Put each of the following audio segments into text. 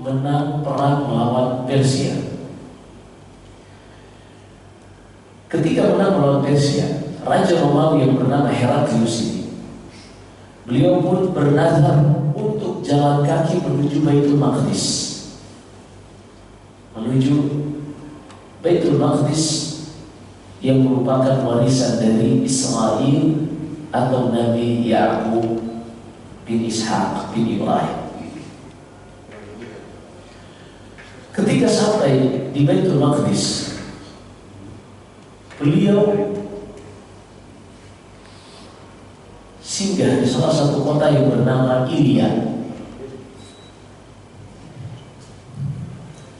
menang perang melawan Persia. Ketika menang melawan Persia, Raja Romawi yang bernama Heraklius ini, beliau pun bernazar untuk jalan kaki menuju Baitul Maqdis, menuju Baitul Maqdis yang merupakan warisan dari Israel atau Nabi Ya'qub bin Ishaq bin Ibrahim. Ketika sampai di Baitul Maqdis, beliau singgah di salah satu kota yang bernama Ilian.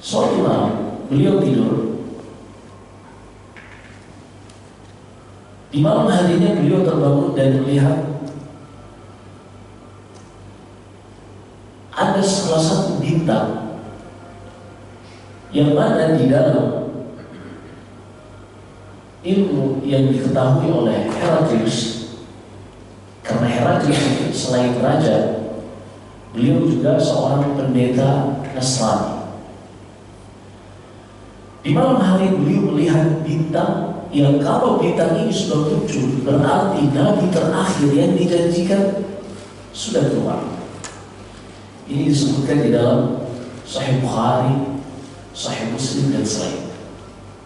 Suatu malam beliau tidur. Di malam harinya beliau terbangun dan melihat ada salah satu bintang yang mana di dalam ilmu yang diketahui oleh Heraklius. Karena Heraklius itu selain raja, beliau juga seorang pendeta Nasrani. Di malam hari beliau melihat bintang yang kalau bintang ini sudah muncul, berarti Nabi terakhir yang dijanjikan sudah keluar. Ini disebutkan di dalam Sahih Bukhari, Sahih Muslim dan selain.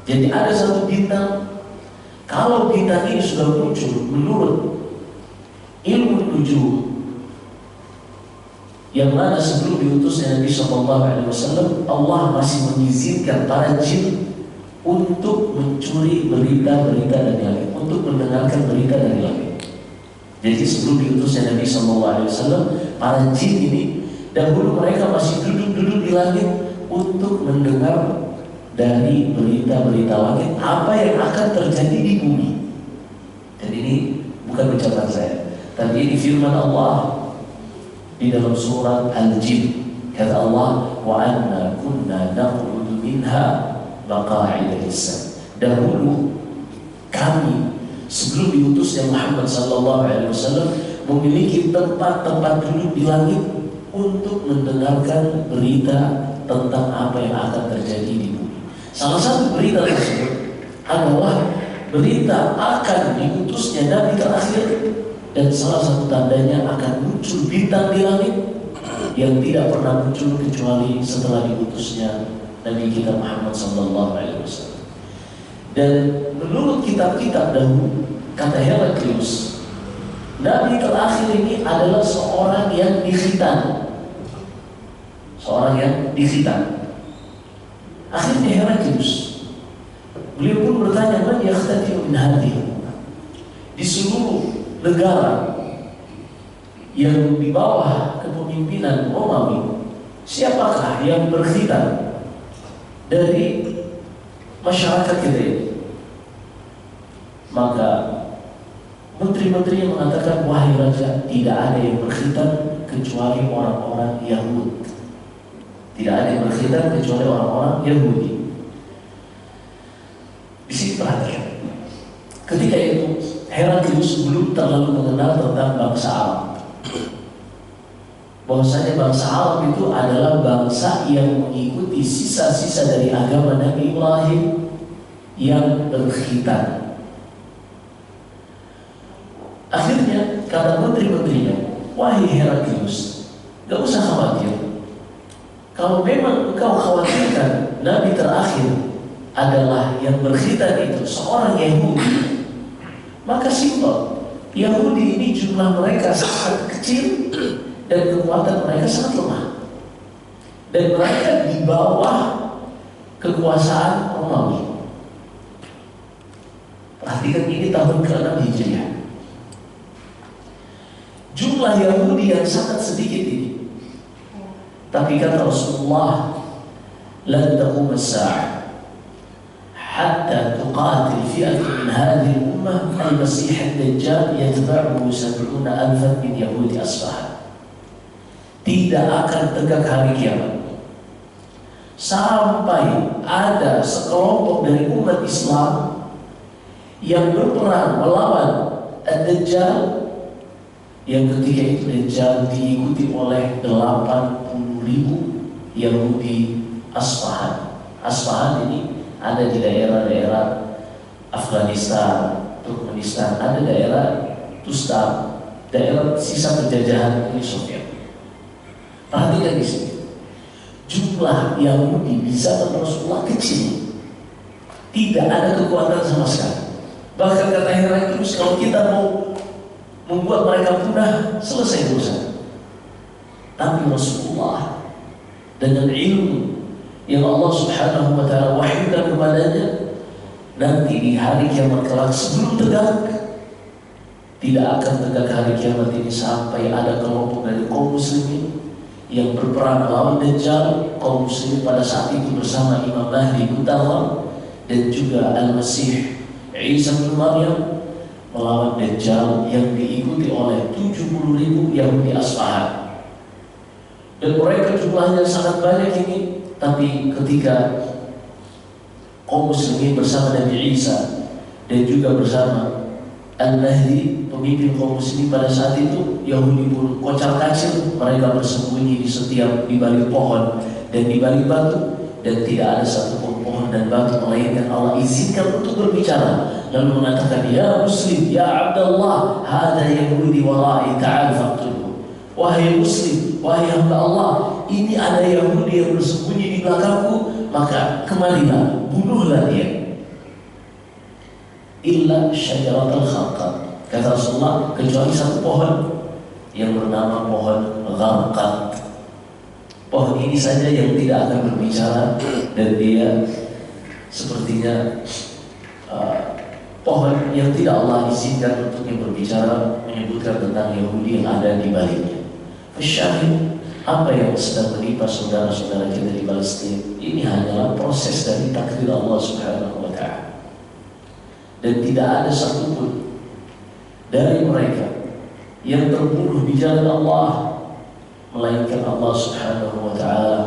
Jadi ada satu bintang, kalau bintang ini sudah muncul menurut ilmu nujum yang mana sebelum diutusnya Nabi SAW, Allah masih mengizinkan para jin untuk mencuri berita-berita dari langit, untuk mendengarkan berita dari langit. Jadi sebelum diutusnya Nabi SAW, para jin ini dahulu mereka masih duduk-duduk di langit untuk mendengar dari berita-berita langit apa yang akan terjadi di bumi. Dan ini bukan ucapan saya, tapi ini firman Allah di dalam surat Al-Jin. Kata Allah, wa anna kunna naq'udu minha maqa'ida lis-sam. Dahulu kami sebelum diutusnya Muhammad SAW memiliki tempat-tempat duduk di langit untuk mendengarkan berita tentang apa yang akan terjadi di bumi. Salah satu berita tersebut adalah berita akan diutusnya Nabi terakhir. Dan salah satu tandanya akan muncul bintang di langit yang tidak pernah muncul kecuali setelah diutusnya Nabi kita Muhammad SAW. Dan menurut kitab-kitab dahulu, kata Heraklius, Nabi terakhir ini adalah seorang yang dikhitan. Seorang yang dikhitan. Akhirnya Heraklius, beliau pun bertanya, man yakhtati'u min hadhihi? Di seluruh negara yang di bawah kepemimpinan Romawi, siapakah yang berkhitan dari masyarakat kita ini? Maka menteri-menteri yang mengatakan, wahai raja, tidak ada yang berkhitan kecuali orang-orang Yahudi. Tidak ada yang berkhitan kecuali orang-orang Yahudi. Di sini perhatikan, ketika itu Heraklius belum terlalu mengenal tentang bangsa Arab. Bahwasanya bangsa Arab itu adalah bangsa yang mengikuti sisa-sisa dari agama Nabi Ibrahim yang berkhitan. Akhirnya kata menteri-menterinya, wahai Heraklius, gak usah khawatir. Kalau memang engkau khawatirkan Nabi terakhir adalah yang berkhitan itu seorang Yahudi, maka simpel, Yahudi ini jumlah mereka sangat kecil dan kekuatan mereka sangat lemah, dan mereka di bawah kekuasaan Romawi. Perhatikan, ini tahun ke-6 Hijriah. Jumlah Yahudi yang sangat sedikit ini, tapi kata Rasulullah, lan taqum as-sa'ah حتى تقاتل فئة من هذه الأمة المسيح الدجال يتبعه 70,000 من يهود أصفهان. Tidak akan tegak hari kiamat sampai ada sekelompok dari umat Islam yang berperang melawan Ad-Dajjal, yang ketika itu Dajjal diikuti oleh 80.000 Yahudi Asfahan. Asfahan ini ada di daerah-daerah Afghanistan, Turkmenistan, ada daerah Tustar, daerah sisa penjajahan Uni Soviet. Perhatikan di sini, jumlah Yahudi di zaman Rasulullah kecil, tidak ada kekuatan sama sekali. Bahkan kata Heraklius, kalau kita mau membuat mereka punah, selesai urusan. Tapi Rasulullah dengan ilmu yang Allah Subhanahu wa Ta'ala wahyukan kepadanya, nanti di hari kiamat kelak sebelum tegak, tidak akan tegak hari kiamat ini sampai ada kelompok dari kaum muslimin yang berperang melawan Dajjal. Kaum muslimin pada saat itu bersama Imam Mahdi Muntazar dan juga Al-Masih Isa bin Maryam melawan Dajjal yang diikuti oleh 70.000 Yahudi Asfahan. Dan mereka jumlahnya sangat banyak ini, tapi ketika kaum muslimin bersama Nabi Isa dan juga bersama Al-Mahdi, pemimpin kaum muslimin pada saat itu, Yahudi pun kocar kacir, mereka bersembunyi di balik pohon dan di balik batu, dan tidak ada satupun pohon dan batu melainkan Allah izinkan untuk berbicara, lalu mengatakan, ya Muslim, ya Abdullah, hada Yahudi wara'i, ta'al faqtulhu. Wahai Muslim, wahai hamba Allah, ini ada Yahudi yang bersembunyi di belakangku, maka kemarilah, bunuhlah dia. Illa syajaratul kharqad, kata Rasulullah, kecuali satu pohon yang bernama pohon gharqad. Pohon ini saja yang tidak akan berbicara, dan dia sepertinya pohon yang tidak Allah izinkan untuk yang berbicara, menyebutkan tentang Yahudi yang ada di baliknya. Syahid, apa yang sedang menimpa saudara-saudara kita di Palestina ini hanyalah proses dari takdir Allah Subhanahu wa Ta'ala, dan tidak ada satupun dari mereka yang terbunuh di jalan Allah, melainkan Allah Subhanahu wa Ta'ala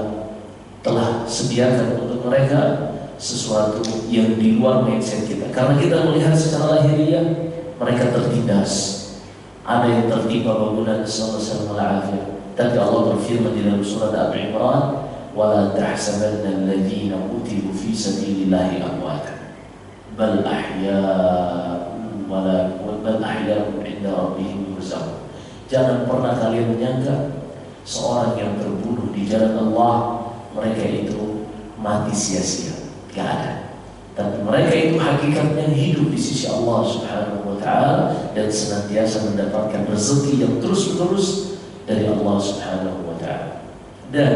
telah sediakan untuk mereka sesuatu yang di luar mindset kita. Karena kita melihat secara lahiriah mereka tertindas, ada yang tertimpa bangunan, sallallahu alaihi wasallam. Tapi Allah berfirman di dalam surat Al-Imran, "Wala tahsabanna alladziina qutilu fi sabilillahi amwatan, bal ahya'un bal ahya'un 'inda rabbihim yurzaqun." Jangan pernah kalian menyangka seorang yang terbunuh di jalan Allah mereka itu mati sia-sia. Tidak ada. Tapi mereka itu hakikatnya hidup di sisi Allah Subhanahu wa Ta'ala dan senantiasa mendapatkan rezeki yang terus-menerus dari Allah Subhanahu wa Ta'ala. Dan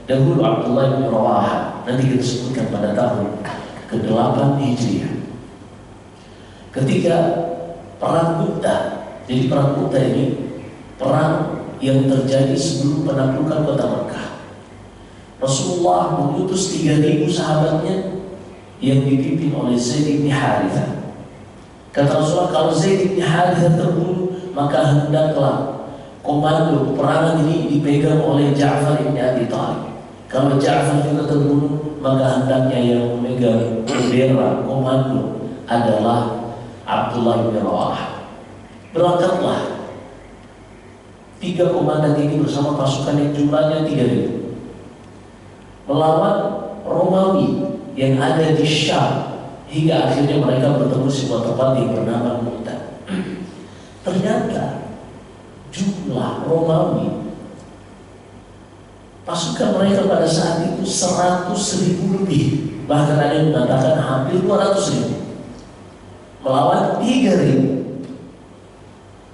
dahulu Abdullah bin Rawahah, nanti kita sebutkan pada tahun ke-8 Hijriah, ketika perang Mu'tah. Jadi perang Mu'tah ini perang yang terjadi sebelum penaklukan kota Mekah. Rasulullah mengutus 3.000 sahabatnya yang dipimpin oleh Zaid bin Harithah. Kata Rasulullah, kalau Zaid bin Harithah terbunuh, maka hendaklah komando peperangan ini dipegang oleh Ja'far bin Abi Thalib. Kalau Ja'far juga terbunuh, maka hendaknya yang memegang bendera komando adalah Abdullah bin Rawahah. Berangkatlah 3 komandan ini bersama pasukan yang jumlahnya 3.000 melawan Romawi yang ada di Syam, hingga akhirnya mereka bertemu sebuah tempat yang bernama Mu'tah. Ternyata jumlah Romawi, pasukan mereka pada saat itu 100.000 lebih, bahkan ada yang mengatakan hampir 200.000 melawan 3.000.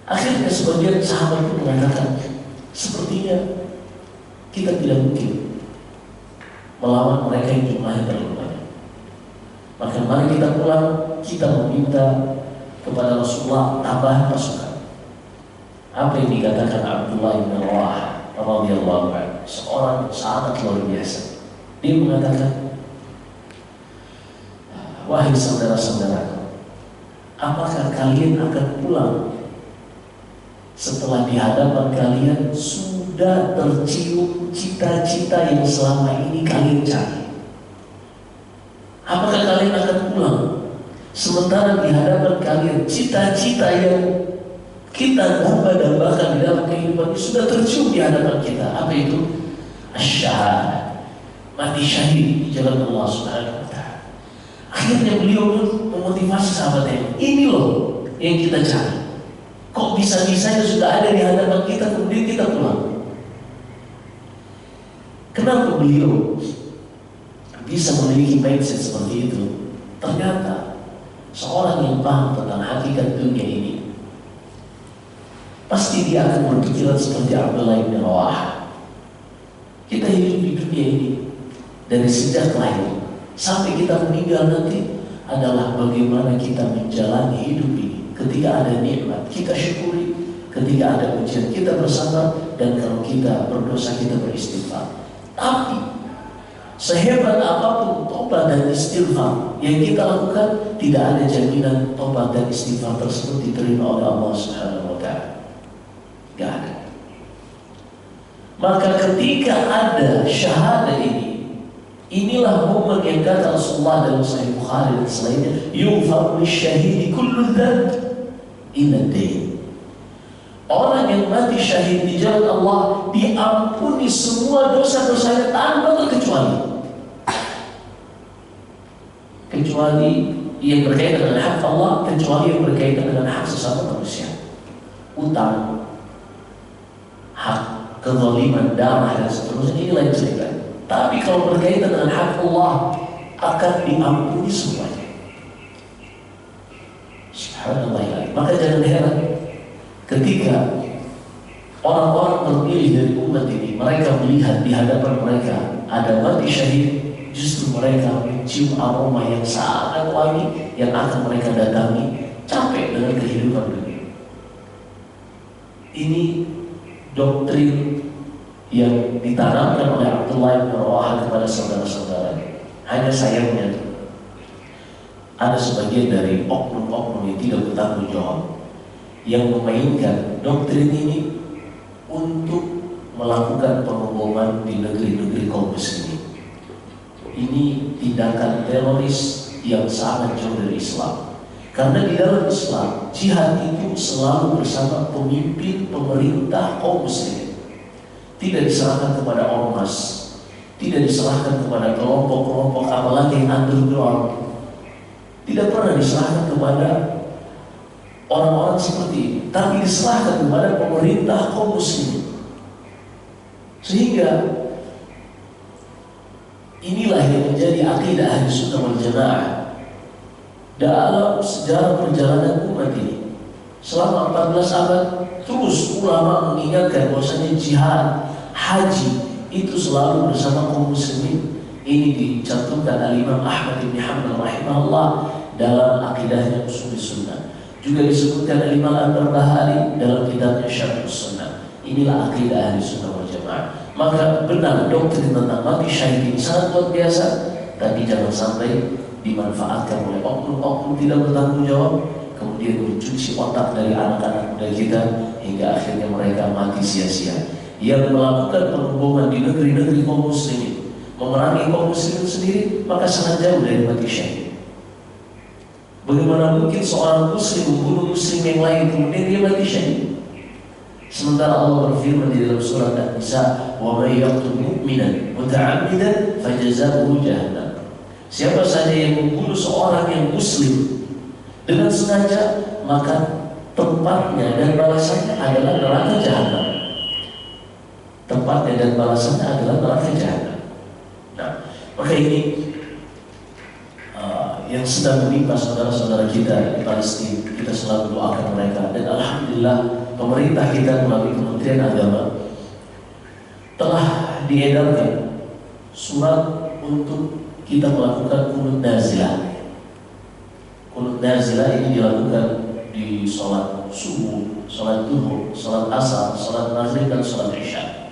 Akhirnya sebagian sahabat itu mengatakan, sepertinya kita tidak mungkin melawan mereka yang jumlahnya terlalu banyak. Maka mari kita pulang, kita meminta kepada Rasulullah tambahan pasukan. Apa yang dikatakan Abdullah bin Rawahah radhiyallahu anhu, seorang sangat luar biasa. Dia mengatakan, wahai saudara-saudara, apakah kalian akan pulang setelah di hadapan kalian sudah tercium cita-cita yang selama ini kalian cari? Apakah kalian akan pulang sementara di hadapan kalian cita-cita yang kita dambakan di dalam kehidupan ini sudah tercium di hadapan kita? Apa itu? Asyhadah. mati syahid di jalan Allah Subhanahu wa Ta'ala. Akhirnya beliau pun memotivasi sahabatnya, ini loh yang kita cari. Kok bisa-bisanya sudah ada di hadapan kita kemudian kita pulang? Kenapa beliau bisa memiliki mindset seperti itu? Ternyata seorang yang paham tentang hakikat dunia ini, pasti dia akan berpikiran seperti Abdullah bin Rawahah. Kita hidup di dunia ini dari sejak lahir sampai kita meninggal nanti adalah bagaimana kita menjalani hidup ini. Ketika ada nikmat kita syukuri, ketika ada ujian kita bersabar, dan kalau kita berdosa kita beristighfar. Tapi sehebat apapun tobat dan istighfar yang kita lakukan, tidak ada jaminan tobat dan istighfar tersebut diterima oleh Allah Subhanahu wa Ta'ala. Gak ada. Maka ketika ada syahadah ini, inilah momen yang kata Rasulullah dalam Sahih Bukhari dan selainnya, yughfaru lisyahidi kullu dzanb illa ad-dayn. Orang yang mati syahid di jalan Allah diampuni semua dosa-dosanya tanpa terkecuali, kecuali yang berkaitan dengan hak Allah, kecuali yang berkaitan dengan hak sesama manusia, utang, hak kezaliman, darah dan seterusnya, ini lain cerita. Tapi kalau berkaitan dengan hak Allah akan diampuni semuanya. Subhanallah. Maka jangan heran ketika orang-orang terpilih dari umat ini, mereka melihat di hadapan mereka ada mati syahid, justru mereka mencium aroma yang sangat wangi yang akan mereka datangi, capek dengan kehidupan dunia. Ini doktrin yang ditanamkan oleh Abdullah bin Rawahah kepada saudara-saudaranya. Hanya sayangnya ada sebagian dari oknum-oknum yang tidak bertanggung jawab yang memainkan doktrin ini untuk melakukan pengeboman di negeri-negeri kaum muslimin. Ini tindakan teroris yang sangat jauh dari Islam. Karena di dalam Islam, jihad itu selalu bersama pemimpin pemerintah kaum muslimin. Tidak diserahkan kepada ormas, tidak diserahkan kepada kelompok-kelompok apalagi yang underground. Tidak pernah diserahkan kepada orang-orang seperti ini, tapi diserahkan kepada pemerintah kaum muslimin. Sehingga inilah yang menjadi akidah Ahlussunnah wal Jamaah dalam sejarah perjalanan umat ini. Selama 14 abad terus ulama mengingatkan bahwasanya jihad, haji itu selalu bersama kaum muslimin. Ini dicantumkan Al-Imam Ahmad bin Hanbal rahimahullah dalam akidahnya Ushul Sunnah. Juga disebutkan Al-Imam Al-Barbahari dalam kitabnya Syarh Sunnah. Inilah akidah Ahlussunnah wal Jamaah. Maka benar doktrin tentang mati syahid ini sangat luar biasa, tapi jangan sampai dimanfaatkan oleh oknum-oknum tidak bertanggung jawab, kemudian mencuci otak dari anak-anak muda kita hingga akhirnya mereka mati sia-sia. Yang melakukan pengeboman di negeri-negeri kaum muslimin, memerangi kaum muslimin sendiri, maka sangat jauh dari mati syahid. Bagaimana mungkin seorang muslim membunuh muslim yang lain kemudian dia mati syahid? Sementara Allah berfirman di dalam surat An-Nisa, "Wa may yaqtul mu'minan muta'ammidan fajazaohu jahannam." Siapa saja yang membunuh seorang yang muslim dengan sengaja, maka tempatnya dan balasannya adalah neraka jahanam. Tempatnya dan balasannya adalah neraka jahanam. Nah, maka ini yang sedang menimpa saudara-saudara kita di Palestina, kita selalu doakan mereka. Dan alhamdulillah pemerintah kita melalui Kementerian Agama telah diedarkan surat untuk kita melakukan qunut nazilah. Qunut nazilah ini dilakukan di sholat subuh, sholat duhur, sholat asar, sholat maghrib dan sholat isya.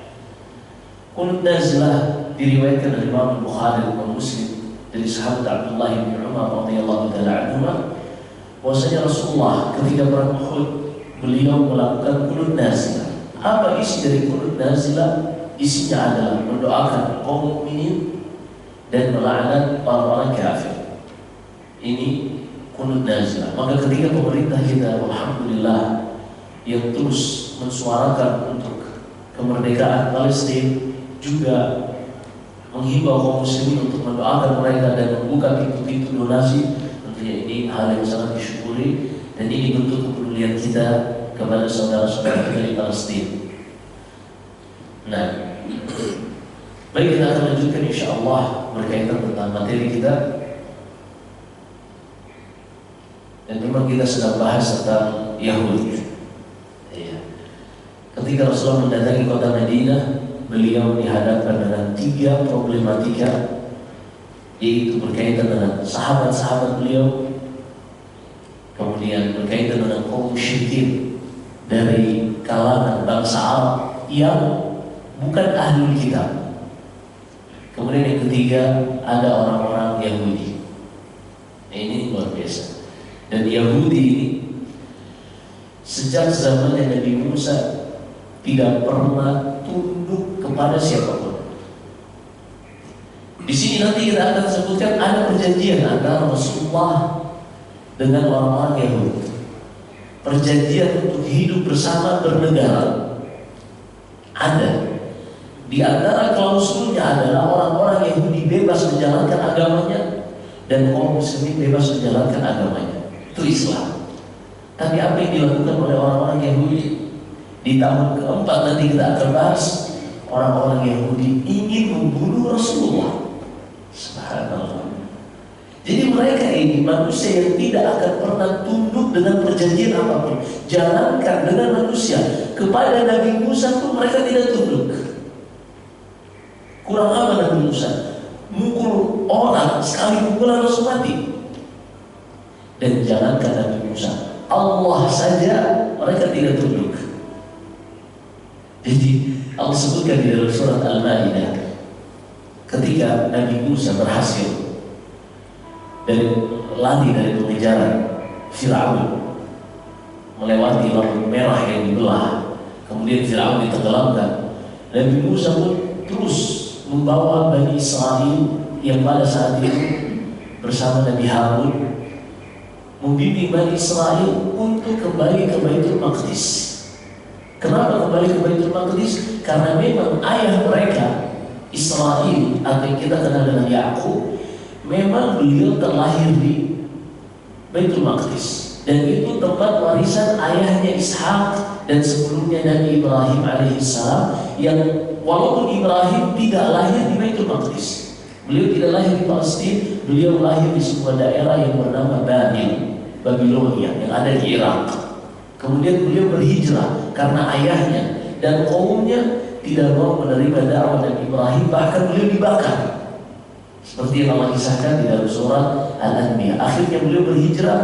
Qunut nazilah diriwayatkan dari Imam Bukhari dan Muslim dari sahabat Abdullah bin Umar radhiyallahu taala anhu, bahwasanya Rasulullah ketika perang Uhud beliau melakukan qunut nazilah. Apa isi dari qunut nazilah? Isinya adalah mendoakan kaum mukminin dan melaknat orang-orang kafir. Ini qunut nazilah. Maka ketika pemerintah kita, alhamdulillah, yang terus mensuarakan untuk kemerdekaan Palestina, juga menghimbau kaum muslimin untuk mendoakan mereka dan membuka pintu-pintu donasi. Tentunya ini hal yang sangat disyukuri, dan ini bentuk kepedulian kita kepada saudara-saudara kita di Palestina. Nah, baik, kita akan lanjutkan insyaallah berkaitan tentang materi kita. Dan memang kita sedang bahas tentang Yahudi. Ketika Rasulullah mendatangi kota Madinah, beliau dihadapkan dengan 3 problematika, yaitu berkaitan dengan sahabat-sahabat beliau, kemudian berkaitan dengan kaum musyrikin dari kalangan bangsa Arab yang bukan ahlul kitab, kemudian yang ketiga ada orang-orang Yahudi. Ini luar biasa. Dan Yahudi ini sejak zamannya Nabi Musa tidak pernah tunduk kepada siapapun. Di sini nanti kita akan sebutkan ada perjanjian antara Rasulullah dengan orang-orang Yahudi. Perjanjian untuk hidup bersama bernegara. Ada. Di antara klausulnya adalah orang-orang Yahudi bebas menjalankan agamanya dan kaum muslimin bebas menjalankan agamanya. Itu Islam. Tapi apa yang dilakukan oleh orang-orang Yahudi? Di tahun keempat nanti kita akan bahas, orang-orang Yahudi ingin membunuh Rasulullah. Subhanallah. Jadi mereka ini manusia yang tidak akan pernah tunduk dengan perjanjian apapun. Jangankan dengan manusia, kepada Nabi Musa pun mereka tidak tunduk. Kurang apa Nabi Musa? Mukul orang, sekali pukulan langsung mati. Dan jangankan Nabi Musa, Allah saja mereka tidak tunduk. Jadi Allah sebutkan di dalam surat Al-Maidah, ketika Nabi Musa berhasil lari dari pengejaran Fir'aun, melewati Laut Merah yang dibelah, kemudian Fir'aun ditenggelamkan, Nabi Musa pun terus membawa Bani Israel yang pada saat itu bersama Nabi Harun membimbing Bani Israel untuk kembali ke Baitul Maqdis. Kenapa kembali ke Baitul Maqdis? Karena memang ayah mereka Israel, atau yang kita kenal dengan Yakub, memang beliau terlahir di Baitul Maqdis, dan itu tempat warisan ayahnya Ishak dan sebelumnya Nabi Ibrahim alaihissalam, yang walaupun Ibrahim tidak lahir di Baitul Maqdis, beliau tidak lahir di Palestina, beliau lahir di sebuah daerah yang bernama Babilonia yang ada di Irak. Kemudian beliau berhijrah karena ayahnya dan kaumnya tidak mau menerima dakwah Nabi Ibrahim, bahkan beliau dibakar. Seperti yang Allah kisahkan di dalam surat Al-Anbiya. Akhirnya beliau berhijrah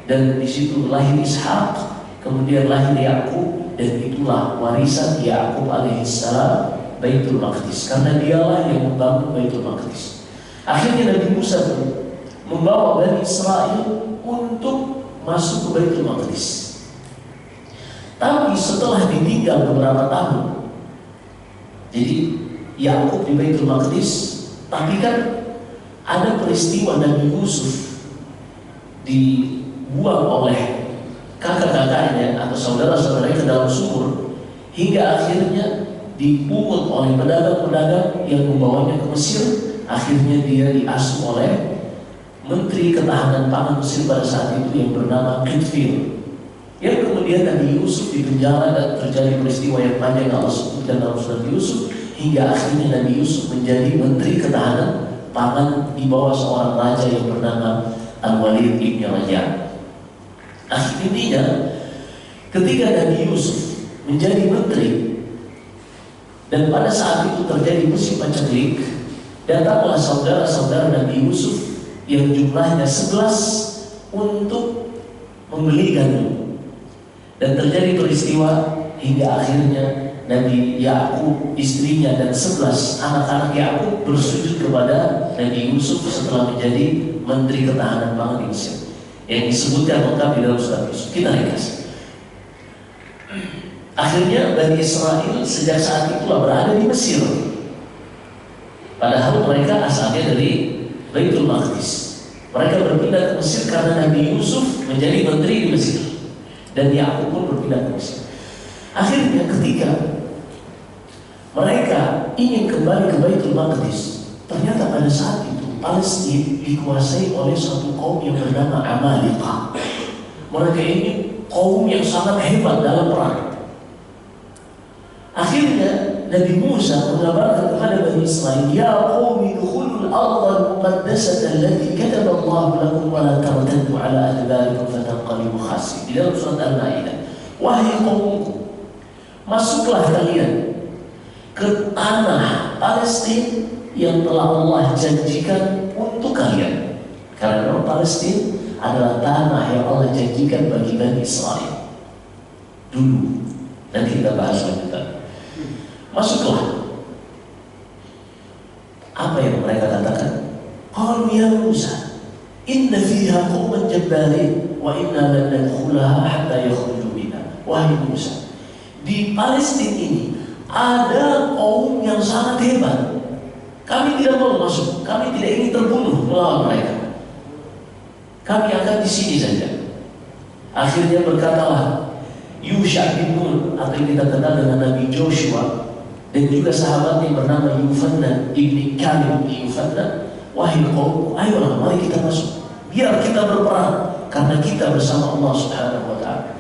dan di situ lahir Ishak, kemudian lahir Yakub, dan itulah warisan Yakub alaihissalam Baitul Maqdis, karena dialah yang membangun Baitul Maqdis. Akhirnya Nabi Musa membawa Bani Israel untuk masuk ke Baitul Maqdis. Tapi setelah ditinggal beberapa tahun, jadi Yakub di Baitul Maqdis, tapi kan ada peristiwa Nabi Yusuf dibuang oleh kakak-kakaknya atau saudara-saudaranya ke dalam sumur, hingga akhirnya dipungut oleh pedagang-pedagang yang membawanya ke Mesir. Akhirnya dia diasuh oleh Menteri Ketahanan Pangan Mesir pada saat itu yang bernama Qitfir. Yang kemudian Nabi Yusuf dipenjara dan terjadi peristiwa yang panjang Allah sebutkan dalam surat Yusuf, hingga akhirnya Nabi Yusuf menjadi Menteri Ketahanan Pangan di bawah seorang raja yang bernama Al-Walid ibn Raja. Akhirnya ketika Nabi Yusuf menjadi menteri dan pada saat itu terjadi musim paceklik, datanglah saudara-saudara Nabi Yusuf yang jumlahnya 11 untuk membeli gandum. Dan terjadi peristiwa hingga akhirnya Nabi Yakub, istrinya, dan 11 anak-anak Yakub bersujud kepada Nabi Yusuf setelah menjadi Menteri Ketahanan Pangan di Mesir, yang disebutkan lengkap di dalam surat Yusuf. Kita ringkas. Akhirnya Bani Israel sejak saat itulah berada di Mesir, padahal mereka asalnya dari Baitul Maqdis. Mereka berpindah ke Mesir karena Nabi Yusuf menjadi menteri di Mesir, dan Yakub pun berpindah ke Mesir. Akhirnya ketika mereka ingin kembali ke Baitul Maqdis, Ternyata pada saat itu Palestina dikuasai oleh suatu kaum yang bernama Amalika. Mereka ini kaum yang sangat hebat dalam perang. Akhirnya Nabi Musa mengabarkan kepada Bani Israel, "Ya qaumi dukhulul ardha al-muqaddasata allati kataba Allah lakum wa la tartaddu ala adbarikum fatanqalibu khasirin." Di dalam surat Al-Maidah, "Wahai kaumku, masuklah kalian ke tanah Palestina yang telah Allah janjikan untuk kalian." Karena Palestina adalah tanah yang Allah janjikan bagi Bani Israel dulu. Nanti kita bahas lanjutan. Masuklah. Apa yang mereka katakan? Qalu ya Musa, inna fiha qauman jabbarin wa inna lan nadkhulaha hatta yakhruju minha. Wahai Musa, di Palestina ini ada kaum yang sangat hebat. Kami tidak mau masuk. Kami tidak ingin terbunuh melawan mereka. Kami akan di sini saja. Akhirnya berkatalah Yusha bin Nun, atau yang kita kenal dengan Nabi Joshua, dan juga sahabat yang bernama Yufanna ibni Kalib bin Yufanna, "Wahai kaum, ayolah mari kita masuk. Biar kita berperang karena kita bersama Allah Subhanahu wa taala."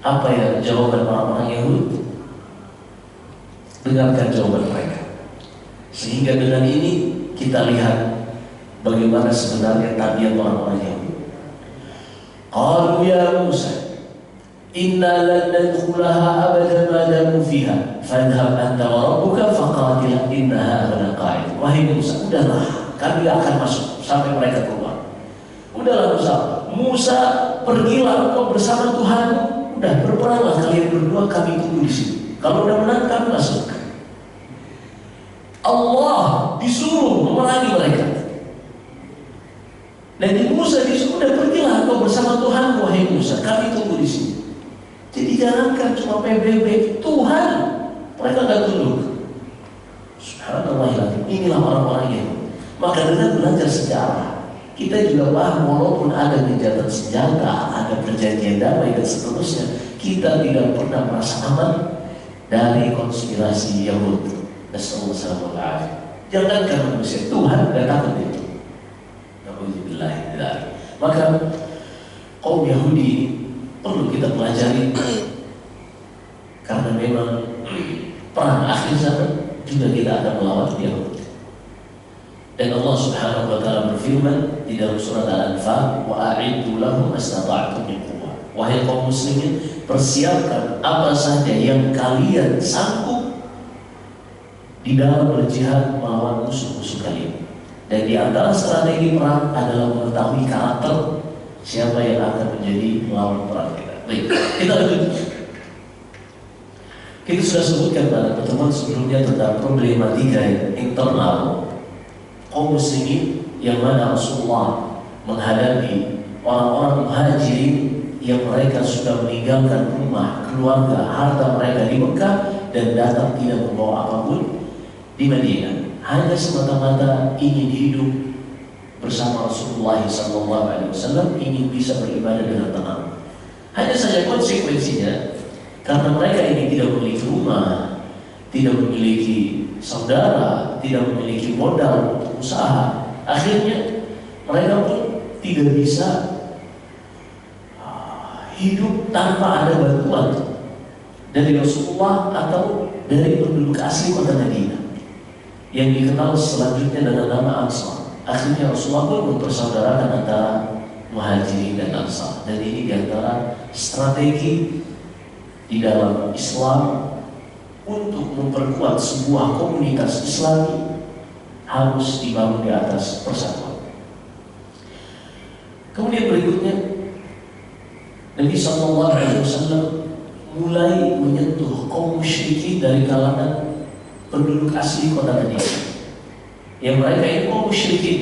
Apa ya jawaban orang-orang Yahudi? Dengarkan jawaban mereka. Sehingga dengan ini kita lihat bagaimana sebenarnya tabiat orang-orang Yahudi. Qalu ya Musa, inna lan nadkhulaha abadan ma damu fiha fadhhab anta wa rabbuka faqatil innaha lana qa'id. Wahai Musa, udahlah, kami akan masuk sampai mereka keluar. Udahlah Musa, pergilah engkau bersama Tuhan. Udah, berperanglah kalian berdua, kami tunggu di sini. Kalau udah menang, kami masuk. Allah disuruh memerangi mereka. Nabi Musa disuruh, udah pergilah engkau bersama Tuhan, wahai Musa, kami tunggu di sini. Jadi jangankan cuma PBB, Tuhan mereka nggak tunduk. Subhanallah, inilah orang-orang yang. Maka dengan belajar sejarah, kita juga paham walaupun ada gencatan senjata, ada perjanjian damai dan seterusnya, kita tidak pernah merasa aman dari konspirasi Yahudi. Nasallallahu. Jangankan manusia, Tuhan tidak takut itu. Alhamdulillah. Maka kaum Yahudi ini perlu kita pelajari, karena memang perang akhir zaman juga kita akan melawan Yahudi. Dan Allah Subhanahu wa taala berfirman di dalam surat Al-Anfal, "Wa a'iddu lahum mastata'tum min quwwah." Wahai kaum muslimin, persiapkan apa saja yang kalian sanggup di dalam berjihad melawan musuh-musuh kalian. Dan di antara strategi perang adalah mengetahui karakter siapa yang akan menjadi lawan perang kita. Baik, kita lanjut. Kita sudah sebutkan pada pertemuan sebelumnya tentang problematika internal kaum muslimin, yang mana Rasulullah menghadapi orang-orang muhajirin yang mereka sudah meninggalkan rumah, keluarga, harta mereka di Mekah dan datang tidak membawa apapun di Madinah, hanya semata-mata ingin hidup bersama Rasulullah SAW, ingin bisa beribadah dengan tenang. Hanya saja konsekuensinya, karena mereka ini tidak memiliki rumah, tidak memiliki saudara, tidak memiliki modal untuk usaha, akhirnya mereka pun tidak bisa hidup tanpa ada bantuan dari Rasulullah atau dari penduduk asli kota Madinah yang dikenal selanjutnya dengan nama Ansar. Akhirnya Rasulullah pun mempersaudarakan antara Muhajirin dan Ansar. Dan ini diantara strategi di dalam Islam untuk memperkuat sebuah komunitas Islami, harus dibangun di atas persatuan. Kemudian berikutnya, Nabi SAW mulai menyentuh kaum musyrikin dari kalangan penduduk asli kota Madinah, yang mereka ini kaum musyrikin,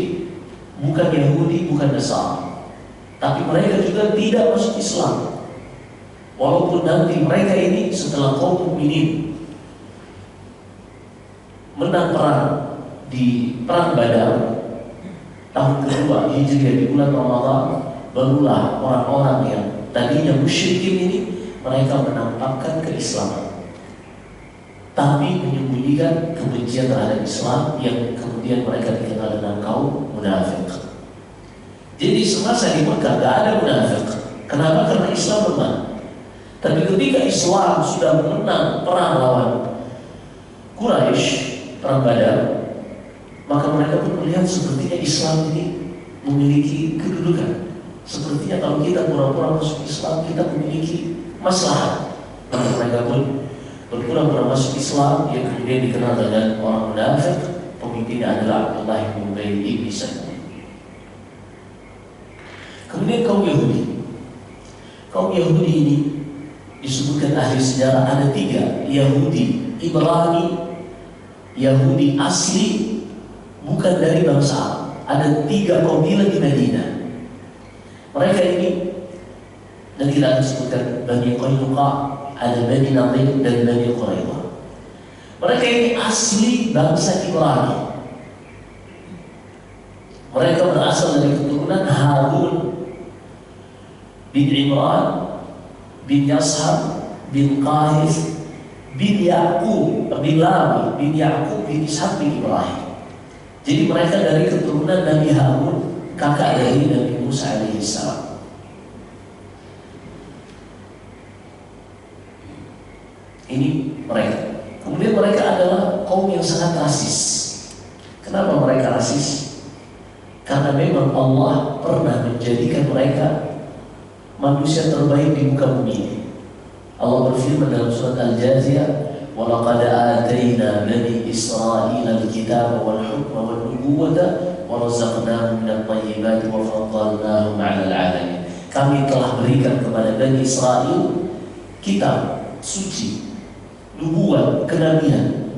bukan Yahudi, bukan Nasrani, tapi mereka juga tidak masuk Islam. Walaupun nanti mereka ini setelah kaum mukminin menang perang di perang Badar tahun kedua Hijriah di bulan Ramadan, barulah orang-orang yang tadinya musyrikin ini mereka menampakkan keislaman. tapi menyembunyikan kebencian terhadap Islam yang kemudian mereka dikenal dengan kaum munafik. Jadi semasa di Mekah gak ada munafik. Kenapa? Karena Islam lemah. Tapi ketika Islam sudah menang perang lawan Quraisy, perang Badar, maka mereka pun melihat sepertinya Islam ini memiliki kedudukan. Sepertinya kalau kita pura-pura masuk Islam, kita memiliki masalah. Maka mereka pun berpura-pura masuk Islam, yang kemudian dikenal dengan orang munafik. Pemimpinnya adalah Abdullah bin Ubay bin Salul. Kemudian kaum Yahudi. Kaum Yahudi ini disebutkan ahli sejarah ada 3. Yahudi Ibrani, Yahudi asli bukan dari bangsa Arab. Ada 3 kabilah di Madinah. Mereka ini, dan kita akan sebutkan Bani Qainuqa, ada Bani Nadir dan Bani Quraidah. Mereka ini asli bangsa Ibrani. Mereka berasal dari keturunan Harun bin Imran bin Yashar bin Qais bin Yaqub bin Lawi bin Yaqub bin Ishaq bin Ibrahim. Jadi mereka dari keturunan Nabi Harun, kakak dari Nabi Musa alaihissalam. Ini mereka. Kemudian mereka adalah kaum yang sangat rasis. Kenapa mereka rasis? Karena memang Allah pernah menjadikan mereka manusia terbaik di muka bumi ini. Allah berfirman dalam surat Al-Jathiyah, "Walaqad atayna bani Israila al-kitaba wal hukma wan nubuwwata wa razaqnahum minat thayyibati wa faddalnahum 'alal 'alamin." Kami telah berikan kepada Bani Israel kitab suci, nubuat, kenabian,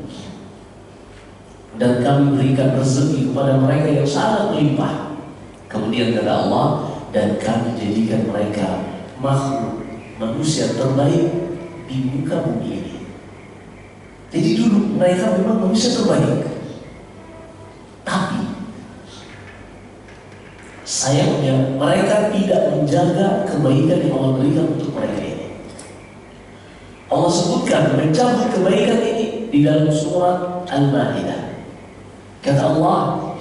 dan kami berikan rezeki kepada mereka yang sangat melimpah. Kemudian kata Allah, dan kami jadikan mereka makhluk manusia terbaik di muka bumi ini. Jadi dulu mereka memang manusia terbaik, tapi sayangnya mereka tidak menjaga kebaikan yang Allah berikan untuk mereka ini. Allah sebutkan mencabut kebaikan ini di dalam surat Al-Maidah. Kata Allah,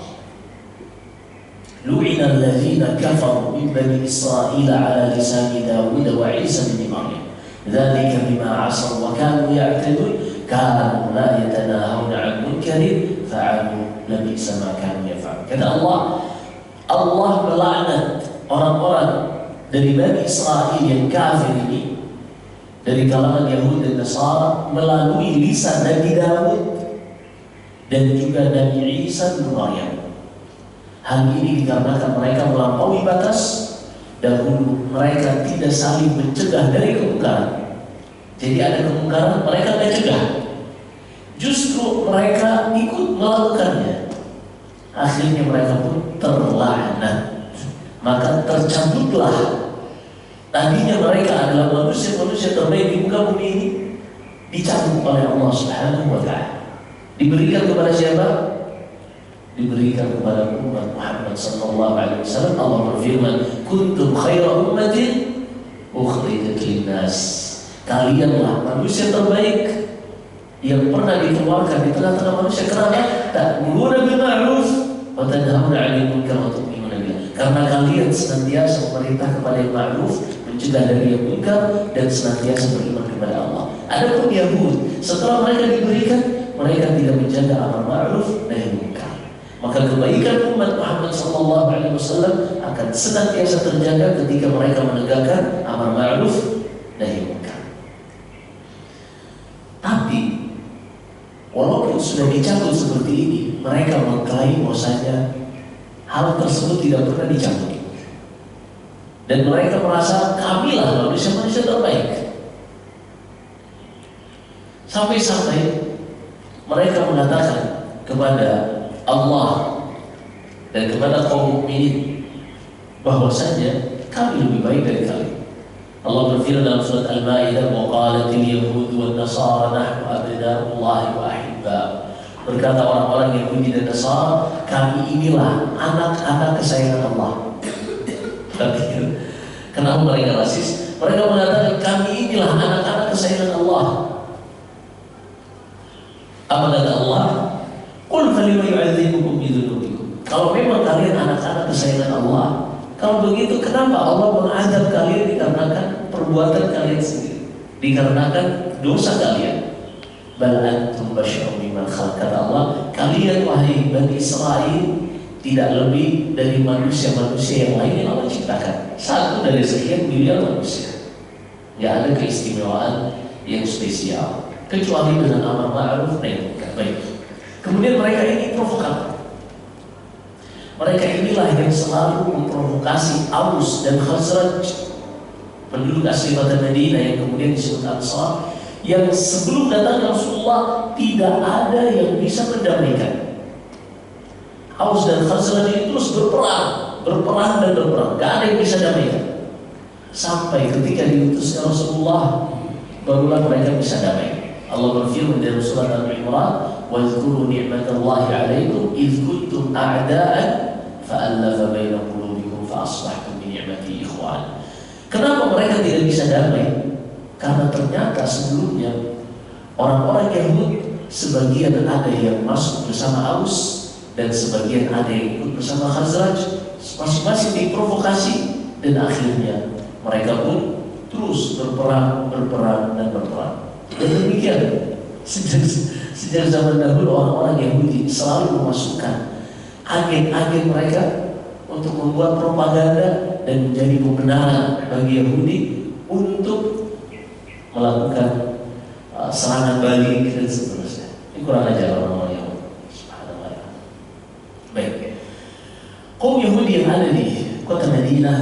"Lu'ina alladhina kafaru min bani Israil 'ala lisani Dawud wa Isa bin Maryam. Dzalika bima 'asaw wa kanu ya'tadun, kanu la yatanahawna 'an munkarin fa'alu, labisa ma kanu yaf'alun." Kata Allah, Allah melaknat orang-orang dari Bani Israil yang kafir ini, dari kalangan Yahudi dan Nasara, melalui lisan Nabi Dawud dan juga Nabi Isa bin Maryam. Hal ini dikarenakan mereka melampaui batas. Dahulu mereka tidak saling mencegah dari kemungkaran. Jadi ada kemungkaran, mereka tidak cegah, justru mereka ikut melakukannya. Akhirnya mereka pun terlaknat. Maka tercabutlah, tadinya mereka adalah manusia-manusia terbaik di muka bumi ini, dicabut oleh Allah Subhanahu wa ta'ala. Diberikan kepada siapa? Diberikan kepada umat Muhammad sallallahu alaihi wasallam. Allah berfirman, "Kuntum khaira ummatin ukhrijat lin-nas." Kalianlah manusia terbaik yang pernah dikeluarkan di tengah-tengah manusia. Kenapa? Ta'muruna bil ma'ruf wa tanhauna 'anil munkar wa tu'minuna billah. Karena kalian senantiasa memerintah kepada yang ma'ruf, mencegah dari yang munkar, dan senantiasa beriman kepada Allah. Adapun Yahud, setelah mereka diberikan, mereka tidak menjaga amar ma'ruf nahi munkar. Maka kebaikan umat Muhammad sallallahu alaihi wasallam akan senantiasa terjaga ketika mereka menegakkan amar ma'ruf nahi munkar. Tapi walaupun sudah dicabut seperti ini, mereka mengklaim bahwasanya hal tersebut tidak pernah dicabut. Dan mereka merasa kamilah manusia-manusia terbaik. Sampai-sampai mereka mengatakan kepada Allah dan kepada kaum mukminin bahwasanya kami lebih baik dari kalian. Allah berfirman dalam surat Al-Maidah, "Wa qalatil yahud wan nasara nahnu abna'ullahi wa ahibba'uh." Berkata orang-orang Yahudi dan Nasara, kami inilah anak-anak kesayangan Allah. Kenapa mereka rasis? Mereka mengatakan kami inilah anak-anak kesayangan Allah. Apa kata Allah? Qul falima yu'adzibukum bidzunubikum. Kalau memang kalian anak-anak kesayangan Allah, kalau begitu kenapa Allah mengazab kalian dikarenakan perbuatan kalian sendiri, dikarenakan dosa kalian? Bal antum basyarun mimman khalaq. Kata Allah, kalian wahai Bani Israil tidak lebih dari manusia-manusia yang lain yang Allah ciptakan. Satu dari sekian miliar manusia. Tidak ada keistimewaan yang spesial kecuali dengan amar ma'ruf nahi munkar. Baik. Kemudian mereka ini provokator. Mereka inilah yang selalu memprovokasi Aus dan Khazraj, penduduk asli kota Madinah yang kemudian disebut Ansar, yang sebelum datang Rasulullah tidak ada yang bisa mendamaikan. Aus dan Khazraj itu terus berperang dan berperang, gak ada yang bisa damaikan. Sampai ketika diutusnya Rasulullah, barulah mereka bisa damai. Allah berfirman dalam surat Al-Imran, وَاذْكُرُوا نِعْمَةَ اللَّهِ عَلَيْكُمْ إِذْ كُنْتُمْ أَعْدَاءً فَأَلَّفَ بَيْنَ قُلُوبِكُمْ فَأَصْبَحْتُمْ بِنِعْمَتِهِ إِخْوَانًا. Kenapa mereka tidak bisa damai? Karena ternyata sebelumnya orang-orang Yahudi sebagian ada yang masuk bersama Aus dan sebagian ada yang ikut bersama Khazraj, masing-masing diprovokasi, dan akhirnya mereka pun terus berperang dan berperang. Dan demikian sejak zaman dahulu orang-orang Yahudi selalu memasukkan agen-agen mereka untuk membuat propaganda dan menjadi pembenaran bagi Yahudi untuk melakukan serangan balik dan seterusnya. Ini kurang ajar orang-orang Yahudi. Subhanallah. Baik. Kaum Yahudi yang ada di kota Madinah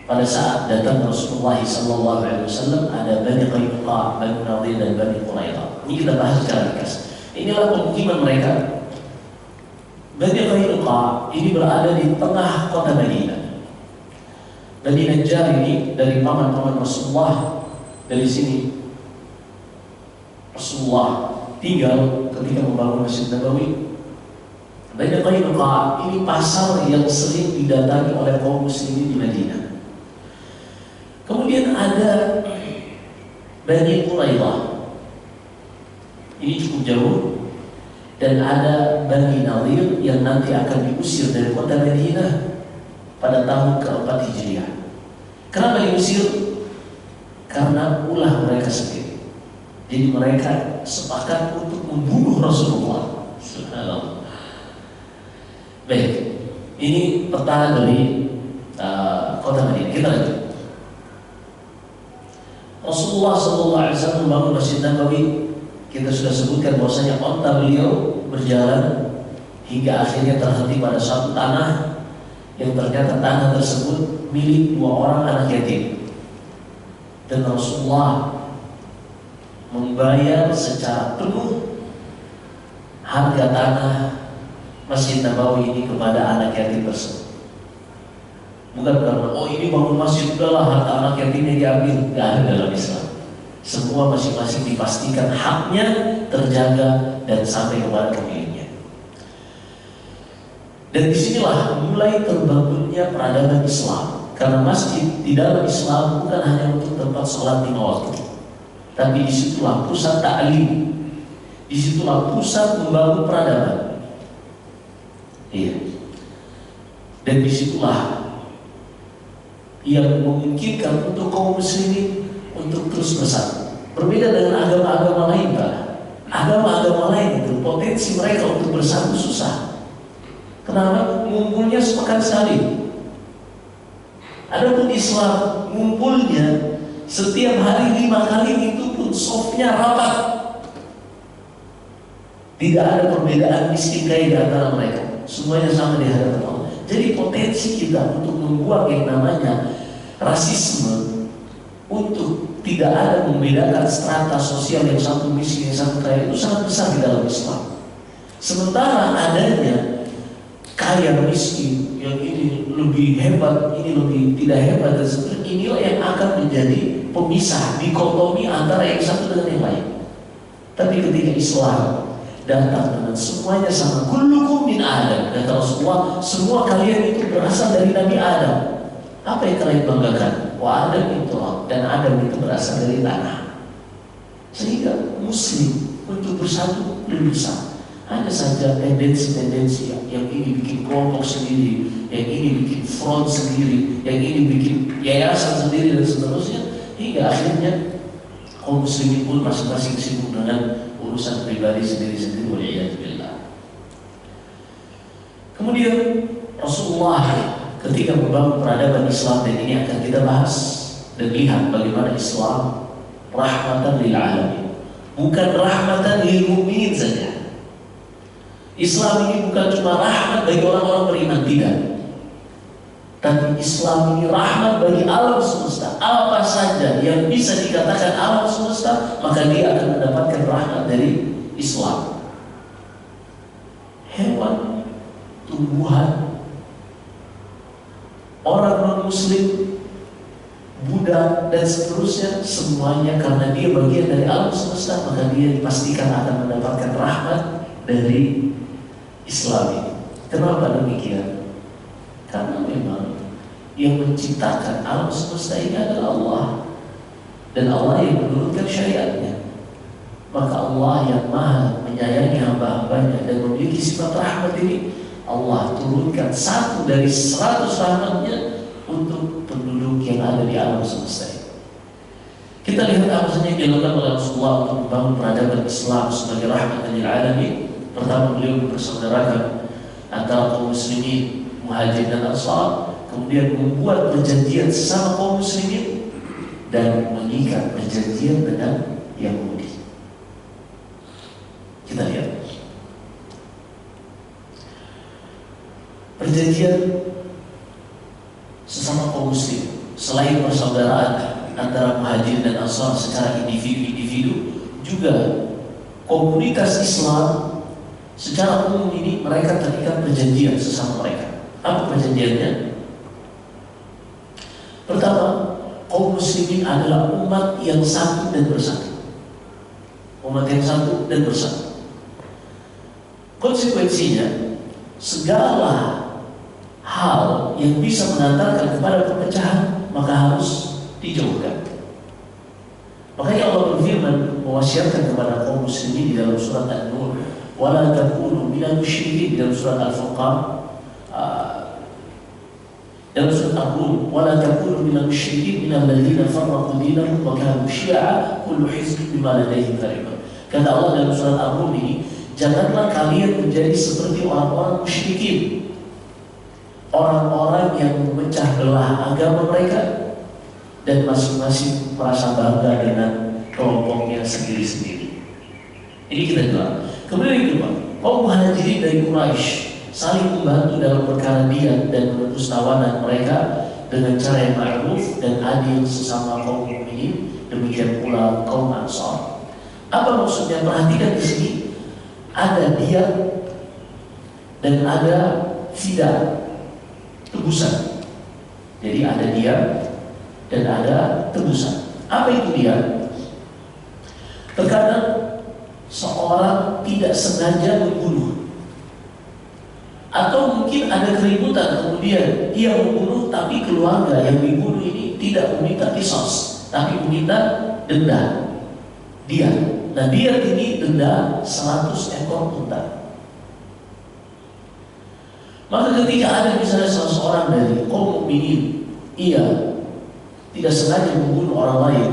pada saat datang Rasulullah SAW ada Bani Qaynuqa, Bani Nadir dan Bani Quraidah. Ini kita bahas secara ringkas. Inilah pemukiman mereka. Bani Qaynuqa ini berada di tengah kota Madinah. Bani Najjar ini dari paman-paman Rasulullah. Dari sini Rasulullah tinggal ketika membangun Masjid Nabawi. Bani Qaynuqa ini pasar yang sering didatangi oleh kaum muslimin di Madinah. Kemudian ada Bani Quraidah, ini cukup jauh, dan ada Bani Nadir yang nanti akan diusir dari kota Madinah pada tahun ke-4 Hijriah. Kenapa diusir? Karena ulah mereka sendiri. Jadi mereka sepakat untuk membunuh Rasulullah. Subhanallah. Baik, ini peta dari kota Madinah. Kita lanjut. Rasulullah SAW membangun Masjid Nabawi. Kita sudah sebutkan bahwasanya onta beliau berjalan hingga akhirnya terhenti pada suatu tanah yang ternyata tanah tersebut milik 2 orang anak yatim. Dan Rasulullah membayar secara penuh harga tanah Masjid Nabawi ini kepada anak yatim tersebut. Bukan karena ini bangun masjid udahlah harta anak yatimnya diambil. Tidak ada dalam Islam. Semua masing-masing dipastikan haknya terjaga dan sampai kepada pemiliknya. Dan disinilah mulai terbangunnya peradaban Islam. Karena masjid di dalam Islam bukan hanya untuk tempat sholat 5 waktu, tapi disitulah pusat ta'lim, disitulah pusat membangun peradaban. Iya. Dan disitulah yang memungkinkan untuk kaum muslimin untuk terus bersatu. Berbeda dengan agama-agama lain, Pak. Agama-agama lain itu potensi mereka untuk bersatu susah. Kenapa? Ngumpulnya sepekan sekali. Adapun Islam ngumpulnya setiap hari 5 kali, itu pun softnya rapat. Tidak ada perbedaan miskin kaya di antara mereka. Semuanya sama di hadapan Allah. Jadi potensi kita untuk membuat yang namanya rasisme, untuk tidak ada membedakan strata sosial yang satu miskin, yang satu kaya, itu sangat besar di dalam Islam. Sementara adanya kaya miskin, yang ini lebih hebat, ini lebih tidak hebat, dan seterusnya, inilah yang akan menjadi pemisah, dikotomi antara yang satu dengan yang lain. Tapi ketika Islam datang dengan semuanya sama, kullukum min Adam, kata Rasulullah, semua kalian itu berasal dari Nabi Adam. Apa yang kalian banggakan? Wa Adam itu, dan Adam itu berasal dari tanah. Sehingga Muslim untuk bersatu lebih besar. Hanya saja tendensi-tendensi yang ini bikin kelompok sendiri, yang ini bikin front sendiri, yang ini bikin yayasan sendiri dan seterusnya, hingga akhirnya kaum muslimin pun masing-masing sibuk dengan urusan pribadi sendiri-sendiri. Waliyadzubillah. Kemudian Rasulullah ketika membangun peradaban Islam, dan ini akan kita bahas dan lihat bagaimana Islam rahmatan lil alamin, bukan rahmatan lil mu'minin saja. Islam ini bukan cuma rahmat bagi orang-orang beriman, tidak. Tapi Islam ini rahmat bagi alam semesta. Apa saja yang bisa dikatakan alam semesta, maka dia akan mendapatkan rahmat dari Islam. Hewan, tumbuhan, orang non-muslim, Buddha dan seterusnya, semuanya karena dia bagian dari alam semesta, maka dia dipastikan akan mendapatkan rahmat dari Islam ini. Kenapa demikian? Karena memang yang menciptakan alam semesta ini adalah Allah, dan Allah yang menurunkan syariatnya. Maka Allah yang maha menyayangi hamba-hambanya dan memiliki sifat rahmat ini, Allah turunkan satu dari 100 rahmatnya untuk penduduk yang ada di alam semesta ini. Kita lihat apa saja yang dilakukan oleh Rasulullah untuk membangun peradaban Islam sebagai rahmat lil alamin. Pertama, beliau mempersaudarakan antara kaum muslimin, muhajir dan ansar, kemudian membuat perjanjian sesama kaum muslimin dan mengikat perjanjian dengan Yahudi. Kita lihat perjanjian sesama kaum muslim, selain persaudaraan antara muhajir dan ansar secara individu-individu, juga komunitas Islam secara umum ini mereka terikat perjanjian sesama mereka. Apa perjanjiannya? Pertama, kaum muslimin adalah umat yang satu dan bersatu. Umat yang satu dan bersatu. Konsekuensinya, segala hal yang bisa mengantarkan kepada perpecahan maka harus dijauhkan. Makanya Allah berfirman mewasiatkan kepada kaum muslimin di dalam surat An-Nur, wala takunu minal musyrikin, dalam surat Al-Furqan, dalam surat Al-Rum, wala takunu minal musyrikin minal ladzina farraqu dinahum wa kanu syi'a kullu hizbin bima ladaihim farihun. Kata Allah dalam surat Al-Rum ini, janganlah kalian menjadi seperti orang-orang musyrikin, orang-orang yang memecah belah agama mereka dan masing-masing merasa bangga dengan kelompoknya sendiri-sendiri. Ini kita bilang. Kemudian yang kedua, kaum muhajirin dari Quraisy saling membantu dalam perkara diat dan menebus tawanan mereka dengan cara yang ma'ruf dan adil sesama kaum mukminin. Demikian pula kaum Ansar. Apa maksudnya? Perhatikan di sini ada diat dan ada fida, tebusan. Jadi ada diat dan ada tebusan. Apa itu diat? Terkadang seorang tidak sengaja membunuh, atau mungkin ada keributan, kemudian dia membunuh, tapi keluarga yang dibunuh ini tidak meminta kisos, tapi meminta denda. Dia, nah dia ini denda 100 ekor unta. Maka ketika ada misalnya salah seorang dari kaum mukminin, ia tidak sengaja membunuh orang lain,